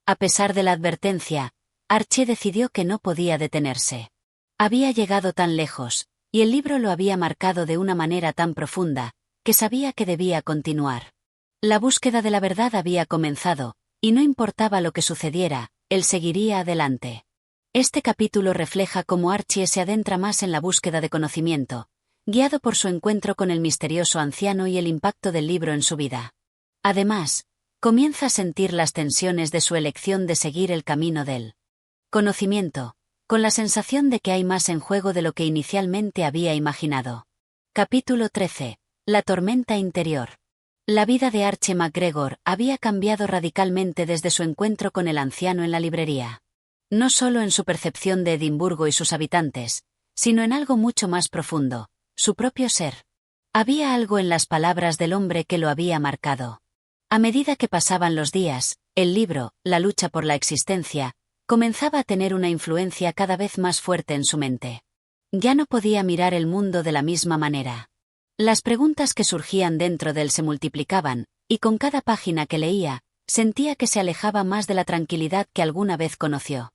A pesar de la advertencia, Archie decidió que no podía detenerse. Había llegado tan lejos, y el libro lo había marcado de una manera tan profunda, que sabía que debía continuar. La búsqueda de la verdad había comenzado, y no importaba lo que sucediera, él seguiría adelante. Este capítulo refleja cómo Archie se adentra más en la búsqueda de conocimiento, guiado por su encuentro con el misterioso anciano y el impacto del libro en su vida. Además, comienza a sentir las tensiones de su elección de seguir el camino del conocimiento, con la sensación de que hay más en juego de lo que inicialmente había imaginado. Capítulo 13. La tormenta interior. La vida de Archie MacGregor había cambiado radicalmente desde su encuentro con el anciano en la librería. No solo en su percepción de Edimburgo y sus habitantes, sino en algo mucho más profundo, su propio ser. Había algo en las palabras del hombre que lo había marcado. A medida que pasaban los días, el libro, La lucha por la existencia, comenzaba a tener una influencia cada vez más fuerte en su mente. Ya no podía mirar el mundo de la misma manera. Las preguntas que surgían dentro de él se multiplicaban, y con cada página que leía, sentía que se alejaba más de la tranquilidad que alguna vez conoció.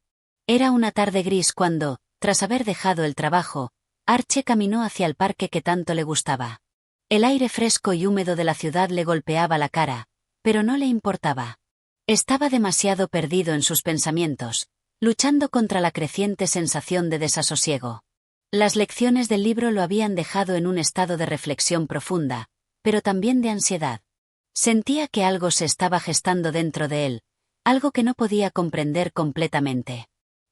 Era una tarde gris cuando, tras haber dejado el trabajo, Archie caminó hacia el parque que tanto le gustaba. El aire fresco y húmedo de la ciudad le golpeaba la cara, pero no le importaba. Estaba demasiado perdido en sus pensamientos, luchando contra la creciente sensación de desasosiego. Las lecciones del libro lo habían dejado en un estado de reflexión profunda, pero también de ansiedad. Sentía que algo se estaba gestando dentro de él, algo que no podía comprender completamente.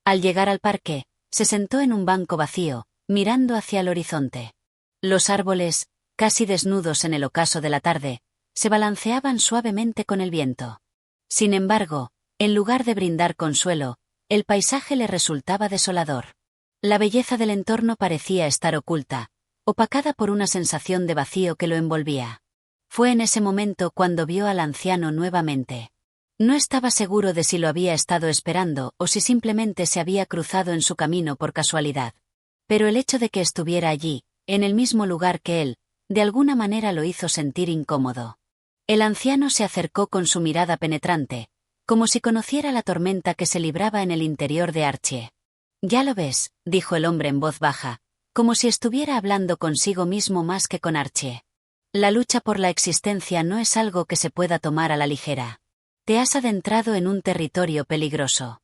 Al llegar al parque, se sentó en un banco vacío, mirando hacia el horizonte. Los árboles, casi desnudos en el ocaso de la tarde, se balanceaban suavemente con el viento. Sin embargo, en lugar de brindar consuelo, el paisaje le resultaba desolador. La belleza del entorno parecía estar oculta, opacada por una sensación de vacío que lo envolvía. Fue en ese momento cuando vio al anciano nuevamente. No estaba seguro de si lo había estado esperando o si simplemente se había cruzado en su camino por casualidad. Pero el hecho de que estuviera allí, en el mismo lugar que él, de alguna manera lo hizo sentir incómodo. El anciano se acercó con su mirada penetrante, como si conociera la tormenta que se libraba en el interior de Archie. «Ya lo ves», dijo el hombre en voz baja, como si estuviera hablando consigo mismo más que con Archie. «La lucha por la existencia no es algo que se pueda tomar a la ligera. Te has adentrado en un territorio peligroso».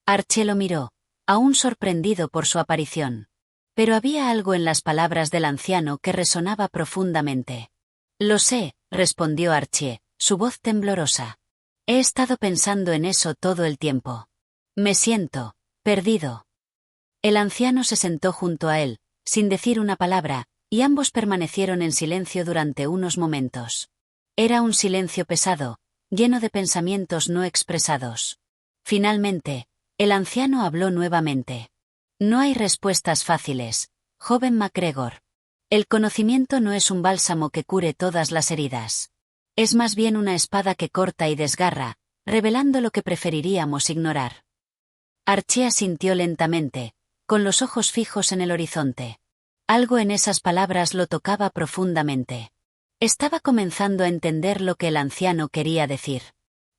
Archie lo miró, aún sorprendido por su aparición. Pero había algo en las palabras del anciano que resonaba profundamente. «Lo sé», respondió Archie, su voz temblorosa. «He estado pensando en eso todo el tiempo. Me siento perdido». El anciano se sentó junto a él, sin decir una palabra, y ambos permanecieron en silencio durante unos momentos. Era un silencio pesado, lleno de pensamientos no expresados. Finalmente, el anciano habló nuevamente. «No hay respuestas fáciles, joven MacGregor. El conocimiento no es un bálsamo que cure todas las heridas. Es más bien una espada que corta y desgarra, revelando lo que preferiríamos ignorar». Archie asintió lentamente, con los ojos fijos en el horizonte. Algo en esas palabras lo tocaba profundamente. Estaba comenzando a entender lo que el anciano quería decir.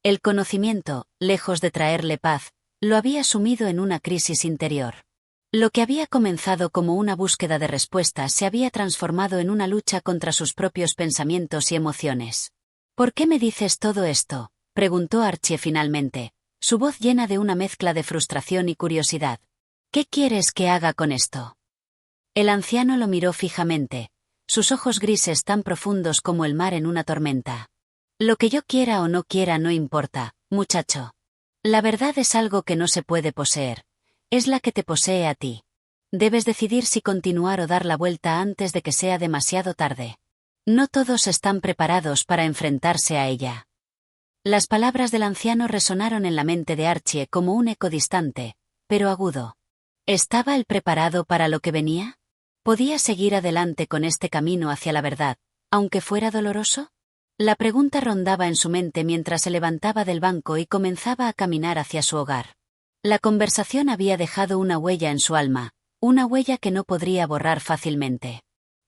El conocimiento, lejos de traerle paz, lo había sumido en una crisis interior. Lo que había comenzado como una búsqueda de respuestas se había transformado en una lucha contra sus propios pensamientos y emociones. «¿Por qué me dices todo esto?», preguntó Archie finalmente, su voz llena de una mezcla de frustración y curiosidad. «¿Qué quieres que haga con esto?». El anciano lo miró fijamente, sus ojos grises tan profundos como el mar en una tormenta. «Lo que yo quiera o no quiera no importa, muchacho. La verdad es algo que no se puede poseer. Es la que te posee a ti. Debes decidir si continuar o dar la vuelta antes de que sea demasiado tarde. No todos están preparados para enfrentarse a ella. Las palabras del anciano resonaron en la mente de Archie como un eco distante, pero agudo. ¿Estaba él preparado para lo que venía? ¿Podía seguir adelante con este camino hacia la verdad, aunque fuera doloroso? La pregunta rondaba en su mente mientras se levantaba del banco y comenzaba a caminar hacia su hogar. La conversación había dejado una huella en su alma, una huella que no podría borrar fácilmente.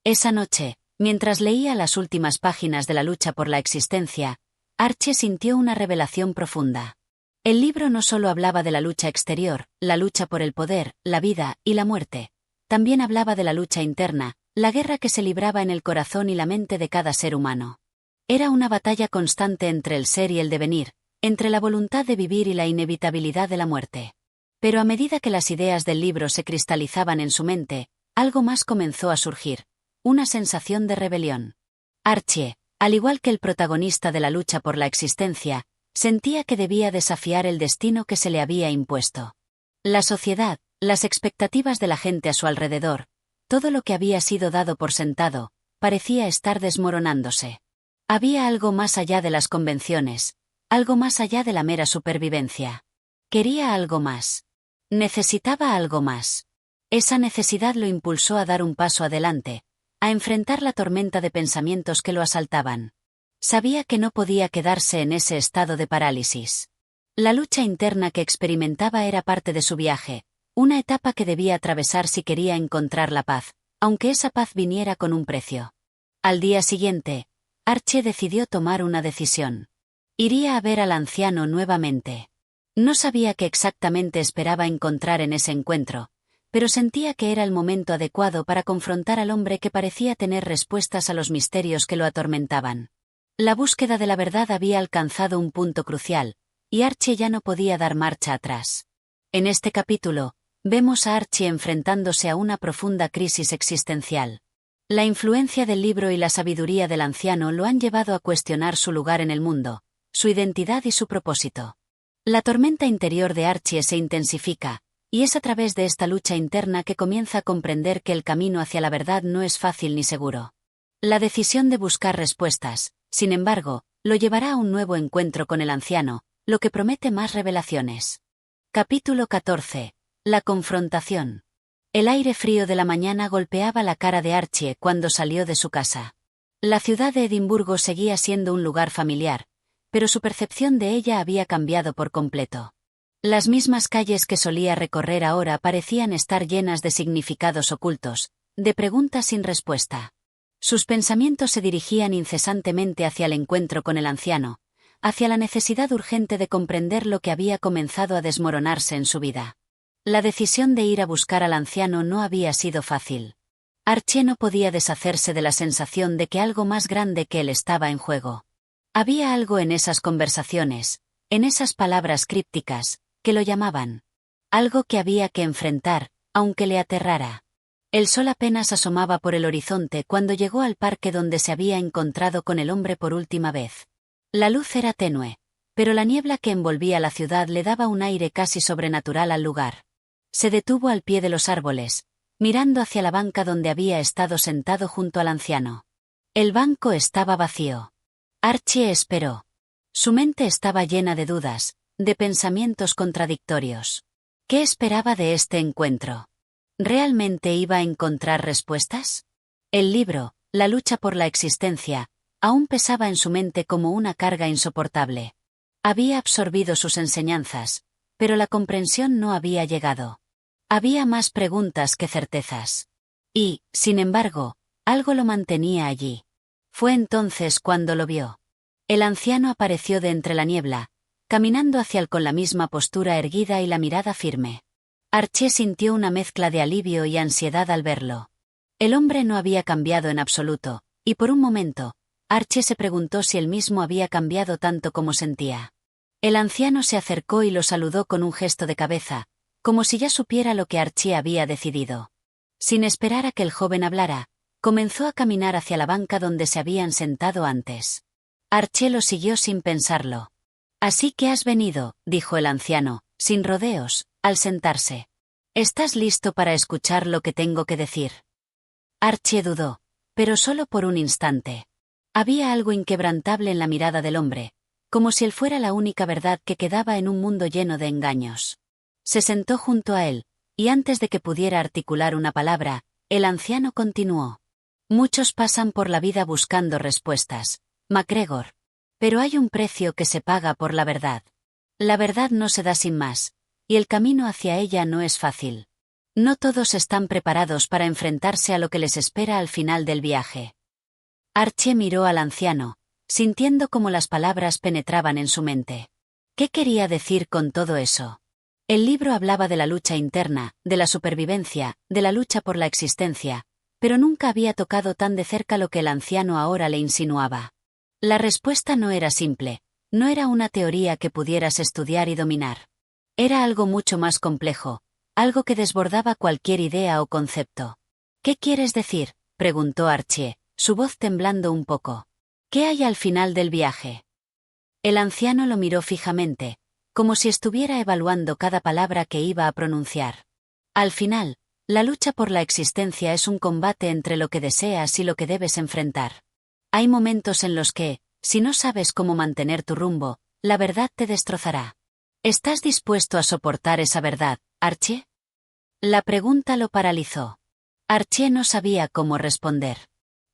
Esa noche, mientras leía las últimas páginas de La lucha por la existencia, Archie sintió una revelación profunda. El libro no solo hablaba de la lucha exterior, la lucha por el poder, la vida y la muerte. También hablaba de la lucha interna, la guerra que se libraba en el corazón y la mente de cada ser humano. Era una batalla constante entre el ser y el devenir, entre la voluntad de vivir y la inevitabilidad de la muerte. Pero a medida que las ideas del libro se cristalizaban en su mente, algo más comenzó a surgir, una sensación de rebelión. Archie, al igual que el protagonista de la lucha por la existencia, sentía que debía desafiar el destino que se le había impuesto. La sociedad, las expectativas de la gente a su alrededor, todo lo que había sido dado por sentado, parecía estar desmoronándose. Había algo más allá de las convenciones, algo más allá de la mera supervivencia. Quería algo más. Necesitaba algo más. Esa necesidad lo impulsó a dar un paso adelante, a enfrentar la tormenta de pensamientos que lo asaltaban. Sabía que no podía quedarse en ese estado de parálisis. La lucha interna que experimentaba era parte de su viaje, una etapa que debía atravesar si quería encontrar la paz, aunque esa paz viniera con un precio. Al día siguiente, Archie decidió tomar una decisión. Iría a ver al anciano nuevamente. No sabía qué exactamente esperaba encontrar en ese encuentro, pero sentía que era el momento adecuado para confrontar al hombre que parecía tener respuestas a los misterios que lo atormentaban. La búsqueda de la verdad había alcanzado un punto crucial, y Archie ya no podía dar marcha atrás. En este capítulo, vemos a Archie enfrentándose a una profunda crisis existencial. La influencia del libro y la sabiduría del anciano lo han llevado a cuestionar su lugar en el mundo, su identidad y su propósito. La tormenta interior de Archie se intensifica, y es a través de esta lucha interna que comienza a comprender que el camino hacia la verdad no es fácil ni seguro. La decisión de buscar respuestas, sin embargo, lo llevará a un nuevo encuentro con el anciano, lo que promete más revelaciones. Capítulo 14. La confrontación. El aire frío de la mañana golpeaba la cara de Archie cuando salió de su casa. La ciudad de Edimburgo seguía siendo un lugar familiar, pero su percepción de ella había cambiado por completo. Las mismas calles que solía recorrer ahora parecían estar llenas de significados ocultos, de preguntas sin respuesta. Sus pensamientos se dirigían incesantemente hacia el encuentro con el anciano, hacia la necesidad urgente de comprender lo que había comenzado a desmoronarse en su vida. La decisión de ir a buscar al anciano no había sido fácil. Archie no podía deshacerse de la sensación de que algo más grande que él estaba en juego. Había algo en esas conversaciones, en esas palabras crípticas, que lo llamaban. Algo que había que enfrentar, aunque le aterrara. El sol apenas asomaba por el horizonte cuando llegó al parque donde se había encontrado con el hombre por última vez. La luz era tenue, pero la niebla que envolvía la ciudad le daba un aire casi sobrenatural al lugar. Se detuvo al pie de los árboles, mirando hacia la banca donde había estado sentado junto al anciano. El banco estaba vacío. Archie esperó. Su mente estaba llena de dudas, de pensamientos contradictorios. ¿Qué esperaba de este encuentro? ¿Realmente iba a encontrar respuestas? El libro, La lucha por la existencia, aún pesaba en su mente como una carga insoportable. Había absorbido sus enseñanzas, pero la comprensión no había llegado. Había más preguntas que certezas. Y, sin embargo, algo lo mantenía allí. Fue entonces cuando lo vio. El anciano apareció de entre la niebla, caminando hacia él con la misma postura erguida y la mirada firme. Archie sintió una mezcla de alivio y ansiedad al verlo. El hombre no había cambiado en absoluto, y por un momento, Archie se preguntó si él mismo había cambiado tanto como sentía. El anciano se acercó y lo saludó con un gesto de cabeza, como si ya supiera lo que Archie había decidido. Sin esperar a que el joven hablara, comenzó a caminar hacia la banca donde se habían sentado antes. Archie lo siguió sin pensarlo. «Así que has venido», dijo el anciano, sin rodeos, al sentarse. ¿Estás listo para escuchar lo que tengo que decir? Archie dudó, pero solo por un instante. Había algo inquebrantable en la mirada del hombre, como si él fuera la única verdad que quedaba en un mundo lleno de engaños. Se sentó junto a él, y antes de que pudiera articular una palabra, el anciano continuó. Muchos pasan por la vida buscando respuestas, MacGregor. Pero hay un precio que se paga por la verdad. La verdad no se da sin más, y el camino hacia ella no es fácil. No todos están preparados para enfrentarse a lo que les espera al final del viaje. Archie miró al anciano, sintiendo cómo las palabras penetraban en su mente. ¿Qué quería decir con todo eso? El libro hablaba de la lucha interna, de la supervivencia, de la lucha por la existencia, pero nunca había tocado tan de cerca lo que el anciano ahora le insinuaba. La respuesta no era simple, no era una teoría que pudieras estudiar y dominar. Era algo mucho más complejo, algo que desbordaba cualquier idea o concepto. ¿Qué quieres decir?, preguntó Archie, su voz temblando un poco. ¿Qué hay al final del viaje? El anciano lo miró fijamente, como si estuviera evaluando cada palabra que iba a pronunciar. Al final, la lucha por la existencia es un combate entre lo que deseas y lo que debes enfrentar. Hay momentos en los que, si no sabes cómo mantener tu rumbo, la verdad te destrozará. ¿Estás dispuesto a soportar esa verdad, Archie? La pregunta lo paralizó. Archie no sabía cómo responder.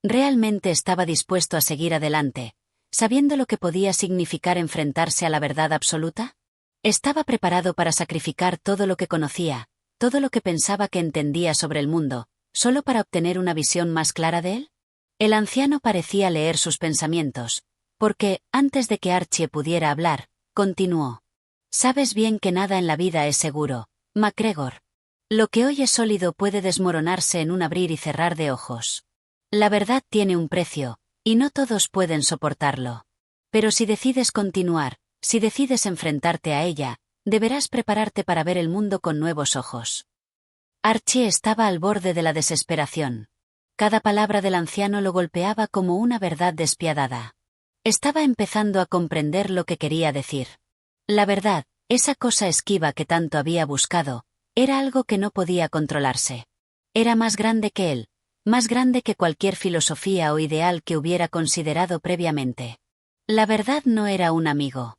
Realmente estaba dispuesto a seguir adelante, sabiendo lo que podía significar enfrentarse a la verdad absoluta. Estaba preparado para sacrificar todo lo que conocía, todo lo que pensaba que entendía sobre el mundo, solo para obtener una visión más clara de él. El anciano parecía leer sus pensamientos, porque, antes de que Archie pudiera hablar, continuó. Sabes bien que nada en la vida es seguro, MacGregor. Lo que hoy es sólido puede desmoronarse en un abrir y cerrar de ojos. La verdad tiene un precio, y no todos pueden soportarlo. Pero si decides continuar, si decides enfrentarte a ella, deberás prepararte para ver el mundo con nuevos ojos. Archie estaba al borde de la desesperación. Cada palabra del anciano lo golpeaba como una verdad despiadada. Estaba empezando a comprender lo que quería decir. La verdad, esa cosa esquiva que tanto había buscado, era algo que no podía controlarse. Era más grande que él, más grande que cualquier filosofía o ideal que hubiera considerado previamente. La verdad no era un amigo.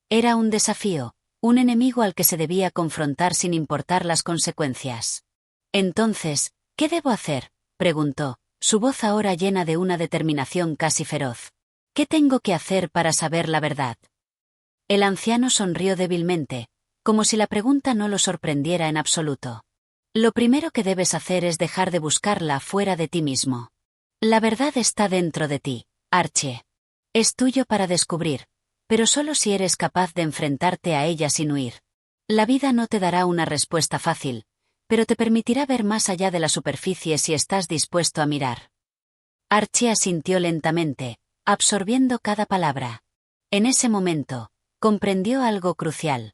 Era un desafío, un enemigo al que se debía confrontar sin importar las consecuencias. Entonces, ¿qué debo hacer?, preguntó, su voz ahora llena de una determinación casi feroz. ¿Qué tengo que hacer para saber la verdad? El anciano sonrió débilmente, como si la pregunta no lo sorprendiera en absoluto. Lo primero que debes hacer es dejar de buscarla fuera de ti mismo. La verdad está dentro de ti, Archie. Es tuyo para descubrir, pero solo si eres capaz de enfrentarte a ella sin huir. La vida no te dará una respuesta fácil, pero te permitirá ver más allá de la superficie si estás dispuesto a mirar. Archie asintió lentamente, absorbiendo cada palabra. En ese momento, comprendió algo crucial.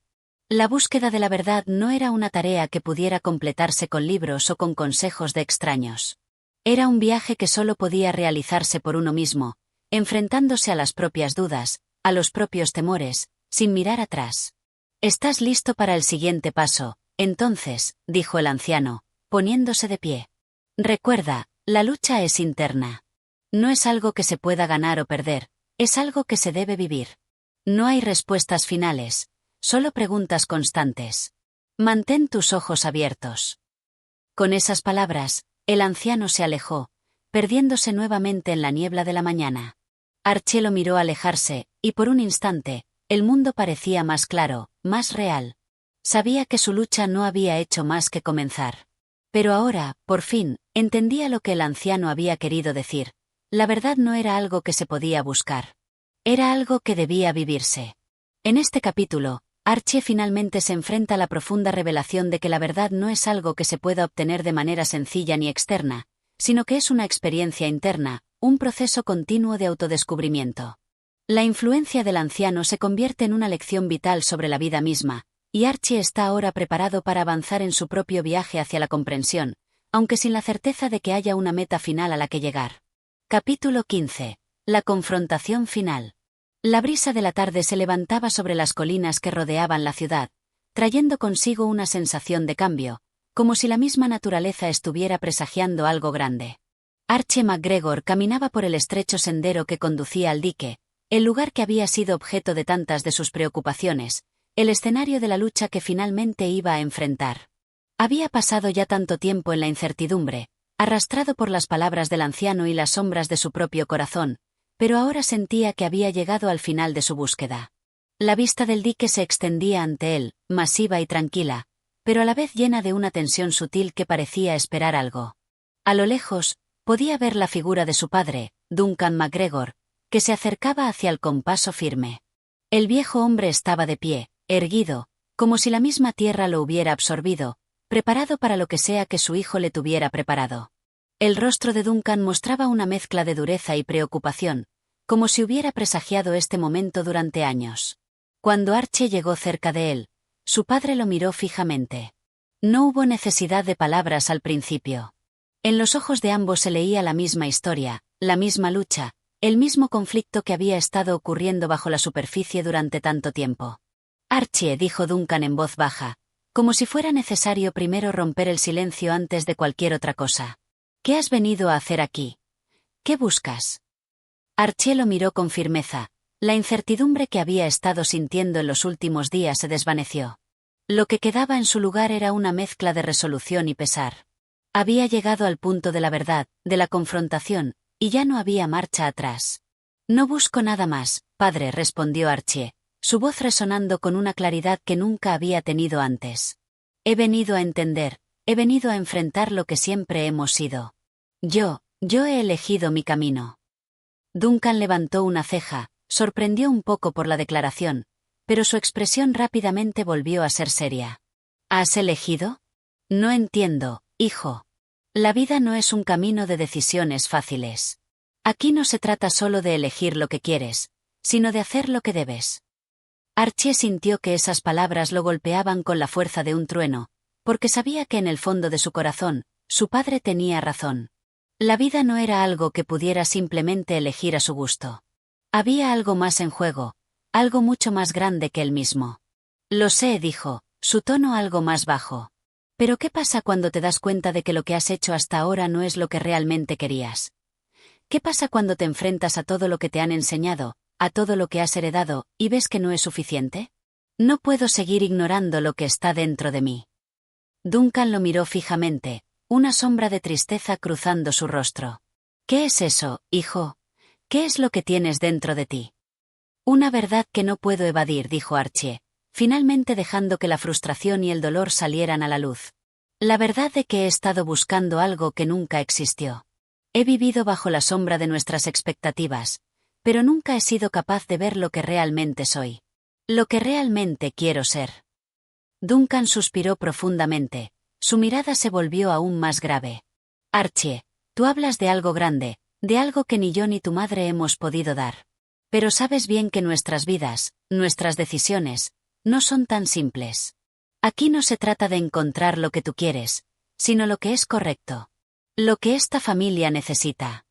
La búsqueda de la verdad no era una tarea que pudiera completarse con libros o con consejos de extraños. Era un viaje que solo podía realizarse por uno mismo, enfrentándose a las propias dudas, a los propios temores, sin mirar atrás. ¿Estás listo para el siguiente paso? Entonces, dijo el anciano, poniéndose de pie. Recuerda, la lucha es interna. No es algo que se pueda ganar o perder, es algo que se debe vivir. No hay respuestas finales, solo preguntas constantes. Mantén tus ojos abiertos. Con esas palabras, el anciano se alejó, perdiéndose nuevamente en la niebla de la mañana. Archie lo miró alejarse, y por un instante, el mundo parecía más claro, más real. Sabía que su lucha no había hecho más que comenzar. Pero ahora, por fin, entendía lo que el anciano había querido decir. La verdad no era algo que se podía buscar. Era algo que debía vivirse. En este capítulo, Archie finalmente se enfrenta a la profunda revelación de que la verdad no es algo que se pueda obtener de manera sencilla ni externa, sino que es una experiencia interna, un proceso continuo de autodescubrimiento. La influencia del anciano se convierte en una lección vital sobre la vida misma, y Archie está ahora preparado para avanzar en su propio viaje hacia la comprensión, aunque sin la certeza de que haya una meta final a la que llegar. Capítulo 15. La confrontación final. La brisa de la tarde se levantaba sobre las colinas que rodeaban la ciudad, trayendo consigo una sensación de cambio, como si la misma naturaleza estuviera presagiando algo grande. Archie MacGregor caminaba por el estrecho sendero que conducía al dique, el lugar que había sido objeto de tantas de sus preocupaciones, el escenario de la lucha que finalmente iba a enfrentar. Había pasado ya tanto tiempo en la incertidumbre, arrastrado por las palabras del anciano y las sombras de su propio corazón, pero ahora sentía que había llegado al final de su búsqueda. La vista del dique se extendía ante él, masiva y tranquila, pero a la vez llena de una tensión sutil que parecía esperar algo. A lo lejos, podía ver la figura de su padre, Duncan MacGregor, que se acercaba hacia el compaso firme. El viejo hombre estaba de pie, erguido, como si la misma tierra lo hubiera absorbido, preparado para lo que sea que su hijo le tuviera preparado. El rostro de Duncan mostraba una mezcla de dureza y preocupación, como si hubiera presagiado este momento durante años. Cuando Archie llegó cerca de él, su padre lo miró fijamente. No hubo necesidad de palabras al principio. En los ojos de ambos se leía la misma historia, la misma lucha, el mismo conflicto que había estado ocurriendo bajo la superficie durante tanto tiempo. Archie, dijo Duncan en voz baja, como si fuera necesario primero romper el silencio antes de cualquier otra cosa. ¿Qué has venido a hacer aquí? ¿Qué buscas? Archie lo miró con firmeza. La incertidumbre que había estado sintiendo en los últimos días se desvaneció. Lo que quedaba en su lugar era una mezcla de resolución y pesar. Había llegado al punto de la verdad, de la confrontación, y ya no había marcha atrás. No busco nada más, padre, respondió Archie, su voz resonando con una claridad que nunca había tenido antes. He venido a entender, he venido a enfrentar lo que siempre hemos sido. Yo he elegido mi camino. Duncan levantó una ceja, sorprendió un poco por la declaración, pero su expresión rápidamente volvió a ser seria. ¿Has elegido? No entiendo, hijo. La vida no es un camino de decisiones fáciles. Aquí no se trata solo de elegir lo que quieres, sino de hacer lo que debes. Archie sintió que esas palabras lo golpeaban con la fuerza de un trueno, porque sabía que en el fondo de su corazón, su padre tenía razón. La vida no era algo que pudiera simplemente elegir a su gusto. Había algo más en juego, algo mucho más grande que él mismo. Lo sé, dijo, su tono algo más bajo. Pero ¿qué pasa cuando te das cuenta de que lo que has hecho hasta ahora no es lo que realmente querías? ¿Qué pasa cuando te enfrentas a todo lo que te han enseñado, a todo lo que has heredado, y ves que no es suficiente? No puedo seguir ignorando lo que está dentro de mí. Duncan lo miró fijamente, una sombra de tristeza cruzando su rostro. ¿Qué es eso, hijo? ¿Qué es lo que tienes dentro de ti? Una verdad que no puedo evadir, dijo Archie, finalmente dejando que la frustración y el dolor salieran a la luz. La verdad de que he estado buscando algo que nunca existió. He vivido bajo la sombra de nuestras expectativas, pero nunca he sido capaz de ver lo que realmente soy. Lo que realmente quiero ser. Duncan suspiró profundamente, su mirada se volvió aún más grave. Archie, tú hablas de algo grande, de algo que ni yo ni tu madre hemos podido dar. Pero sabes bien que nuestras vidas, nuestras decisiones, no son tan simples. Aquí no se trata de encontrar lo que tú quieres, sino lo que es correcto. Lo que esta familia necesita.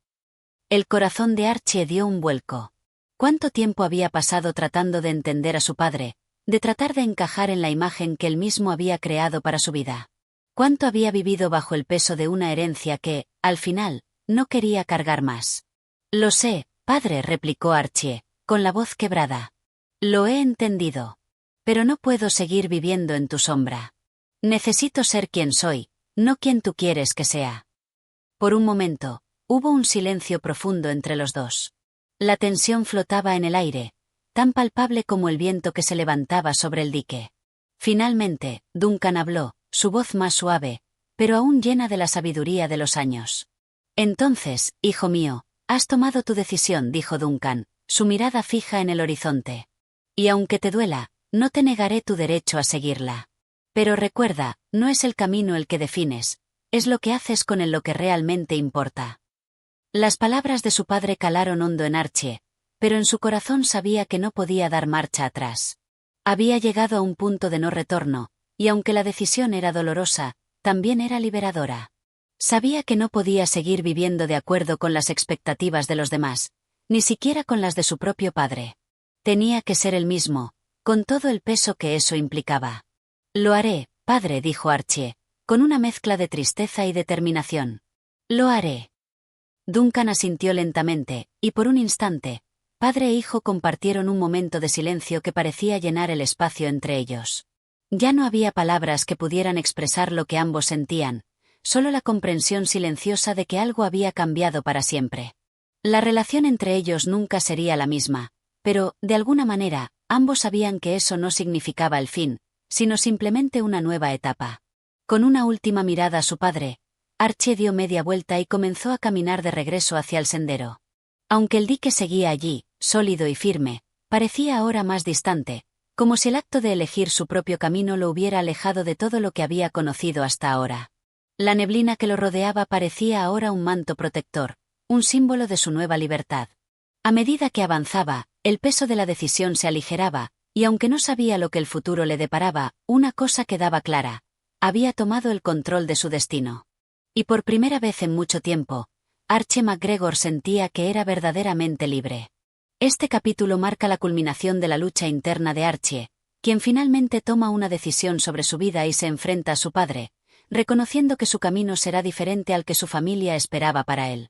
El corazón de Archie dio un vuelco. ¿Cuánto tiempo había pasado tratando de entender a su padre, de tratar de encajar en la imagen que él mismo había creado para su vida? ¿Cuánto había vivido bajo el peso de una herencia que, al final, no quería cargar más? Lo sé, padre, replicó Archie, con la voz quebrada. Lo he entendido. Pero no puedo seguir viviendo en tu sombra. Necesito ser quien soy, no quien tú quieres que sea. Por un momento, hubo un silencio profundo entre los dos. La tensión flotaba en el aire, tan palpable como el viento que se levantaba sobre el dique. Finalmente, Duncan habló, su voz más suave, pero aún llena de la sabiduría de los años. Entonces, hijo mío, has tomado tu decisión, dijo Duncan, su mirada fija en el horizonte. Y aunque te duela, no te negaré tu derecho a seguirla. Pero recuerda, no es el camino el que defines, es lo que haces con él lo que realmente importa. Las palabras de su padre calaron hondo en Archie, pero en su corazón sabía que no podía dar marcha atrás. Había llegado a un punto de no retorno, y aunque la decisión era dolorosa, también era liberadora. Sabía que no podía seguir viviendo de acuerdo con las expectativas de los demás, ni siquiera con las de su propio padre. Tenía que ser él mismo, con todo el peso que eso implicaba. Lo haré, padre, dijo Archie, con una mezcla de tristeza y determinación. Lo haré. Duncan asintió lentamente, y por un instante, padre e hijo compartieron un momento de silencio que parecía llenar el espacio entre ellos. Ya no había palabras que pudieran expresar lo que ambos sentían, solo la comprensión silenciosa de que algo había cambiado para siempre. La relación entre ellos nunca sería la misma, pero, de alguna manera, ambos sabían que eso no significaba el fin, sino simplemente una nueva etapa. Con una última mirada a su padre, Archie dio media vuelta y comenzó a caminar de regreso hacia el sendero. Aunque el dique seguía allí, sólido y firme, parecía ahora más distante, como si el acto de elegir su propio camino lo hubiera alejado de todo lo que había conocido hasta ahora. La neblina que lo rodeaba parecía ahora un manto protector, un símbolo de su nueva libertad. A medida que avanzaba, el peso de la decisión se aligeraba, y aunque no sabía lo que el futuro le deparaba, una cosa quedaba clara: había tomado el control de su destino. Y por primera vez en mucho tiempo, Archie MacGregor sentía que era verdaderamente libre. Este capítulo marca la culminación de la lucha interna de Archie, quien finalmente toma una decisión sobre su vida y se enfrenta a su padre, reconociendo que su camino será diferente al que su familia esperaba para él.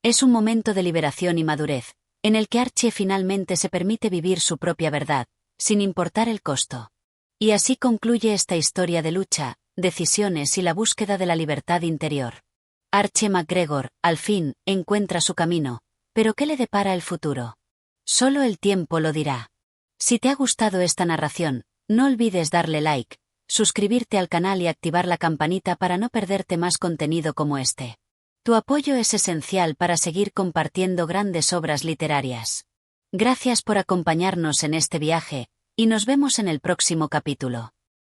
Es un momento de liberación y madurez, en el que Archie finalmente se permite vivir su propia verdad, sin importar el costo. Y así concluye esta historia de lucha, decisiones y la búsqueda de la libertad interior. Archie MacGregor, al fin, encuentra su camino, pero ¿qué le depara el futuro? Solo el tiempo lo dirá. Si te ha gustado esta narración, no olvides darle like, suscribirte al canal y activar la campanita para no perderte más contenido como este. Tu apoyo es esencial para seguir compartiendo grandes obras literarias. Gracias por acompañarnos en este viaje, y nos vemos en el próximo capítulo.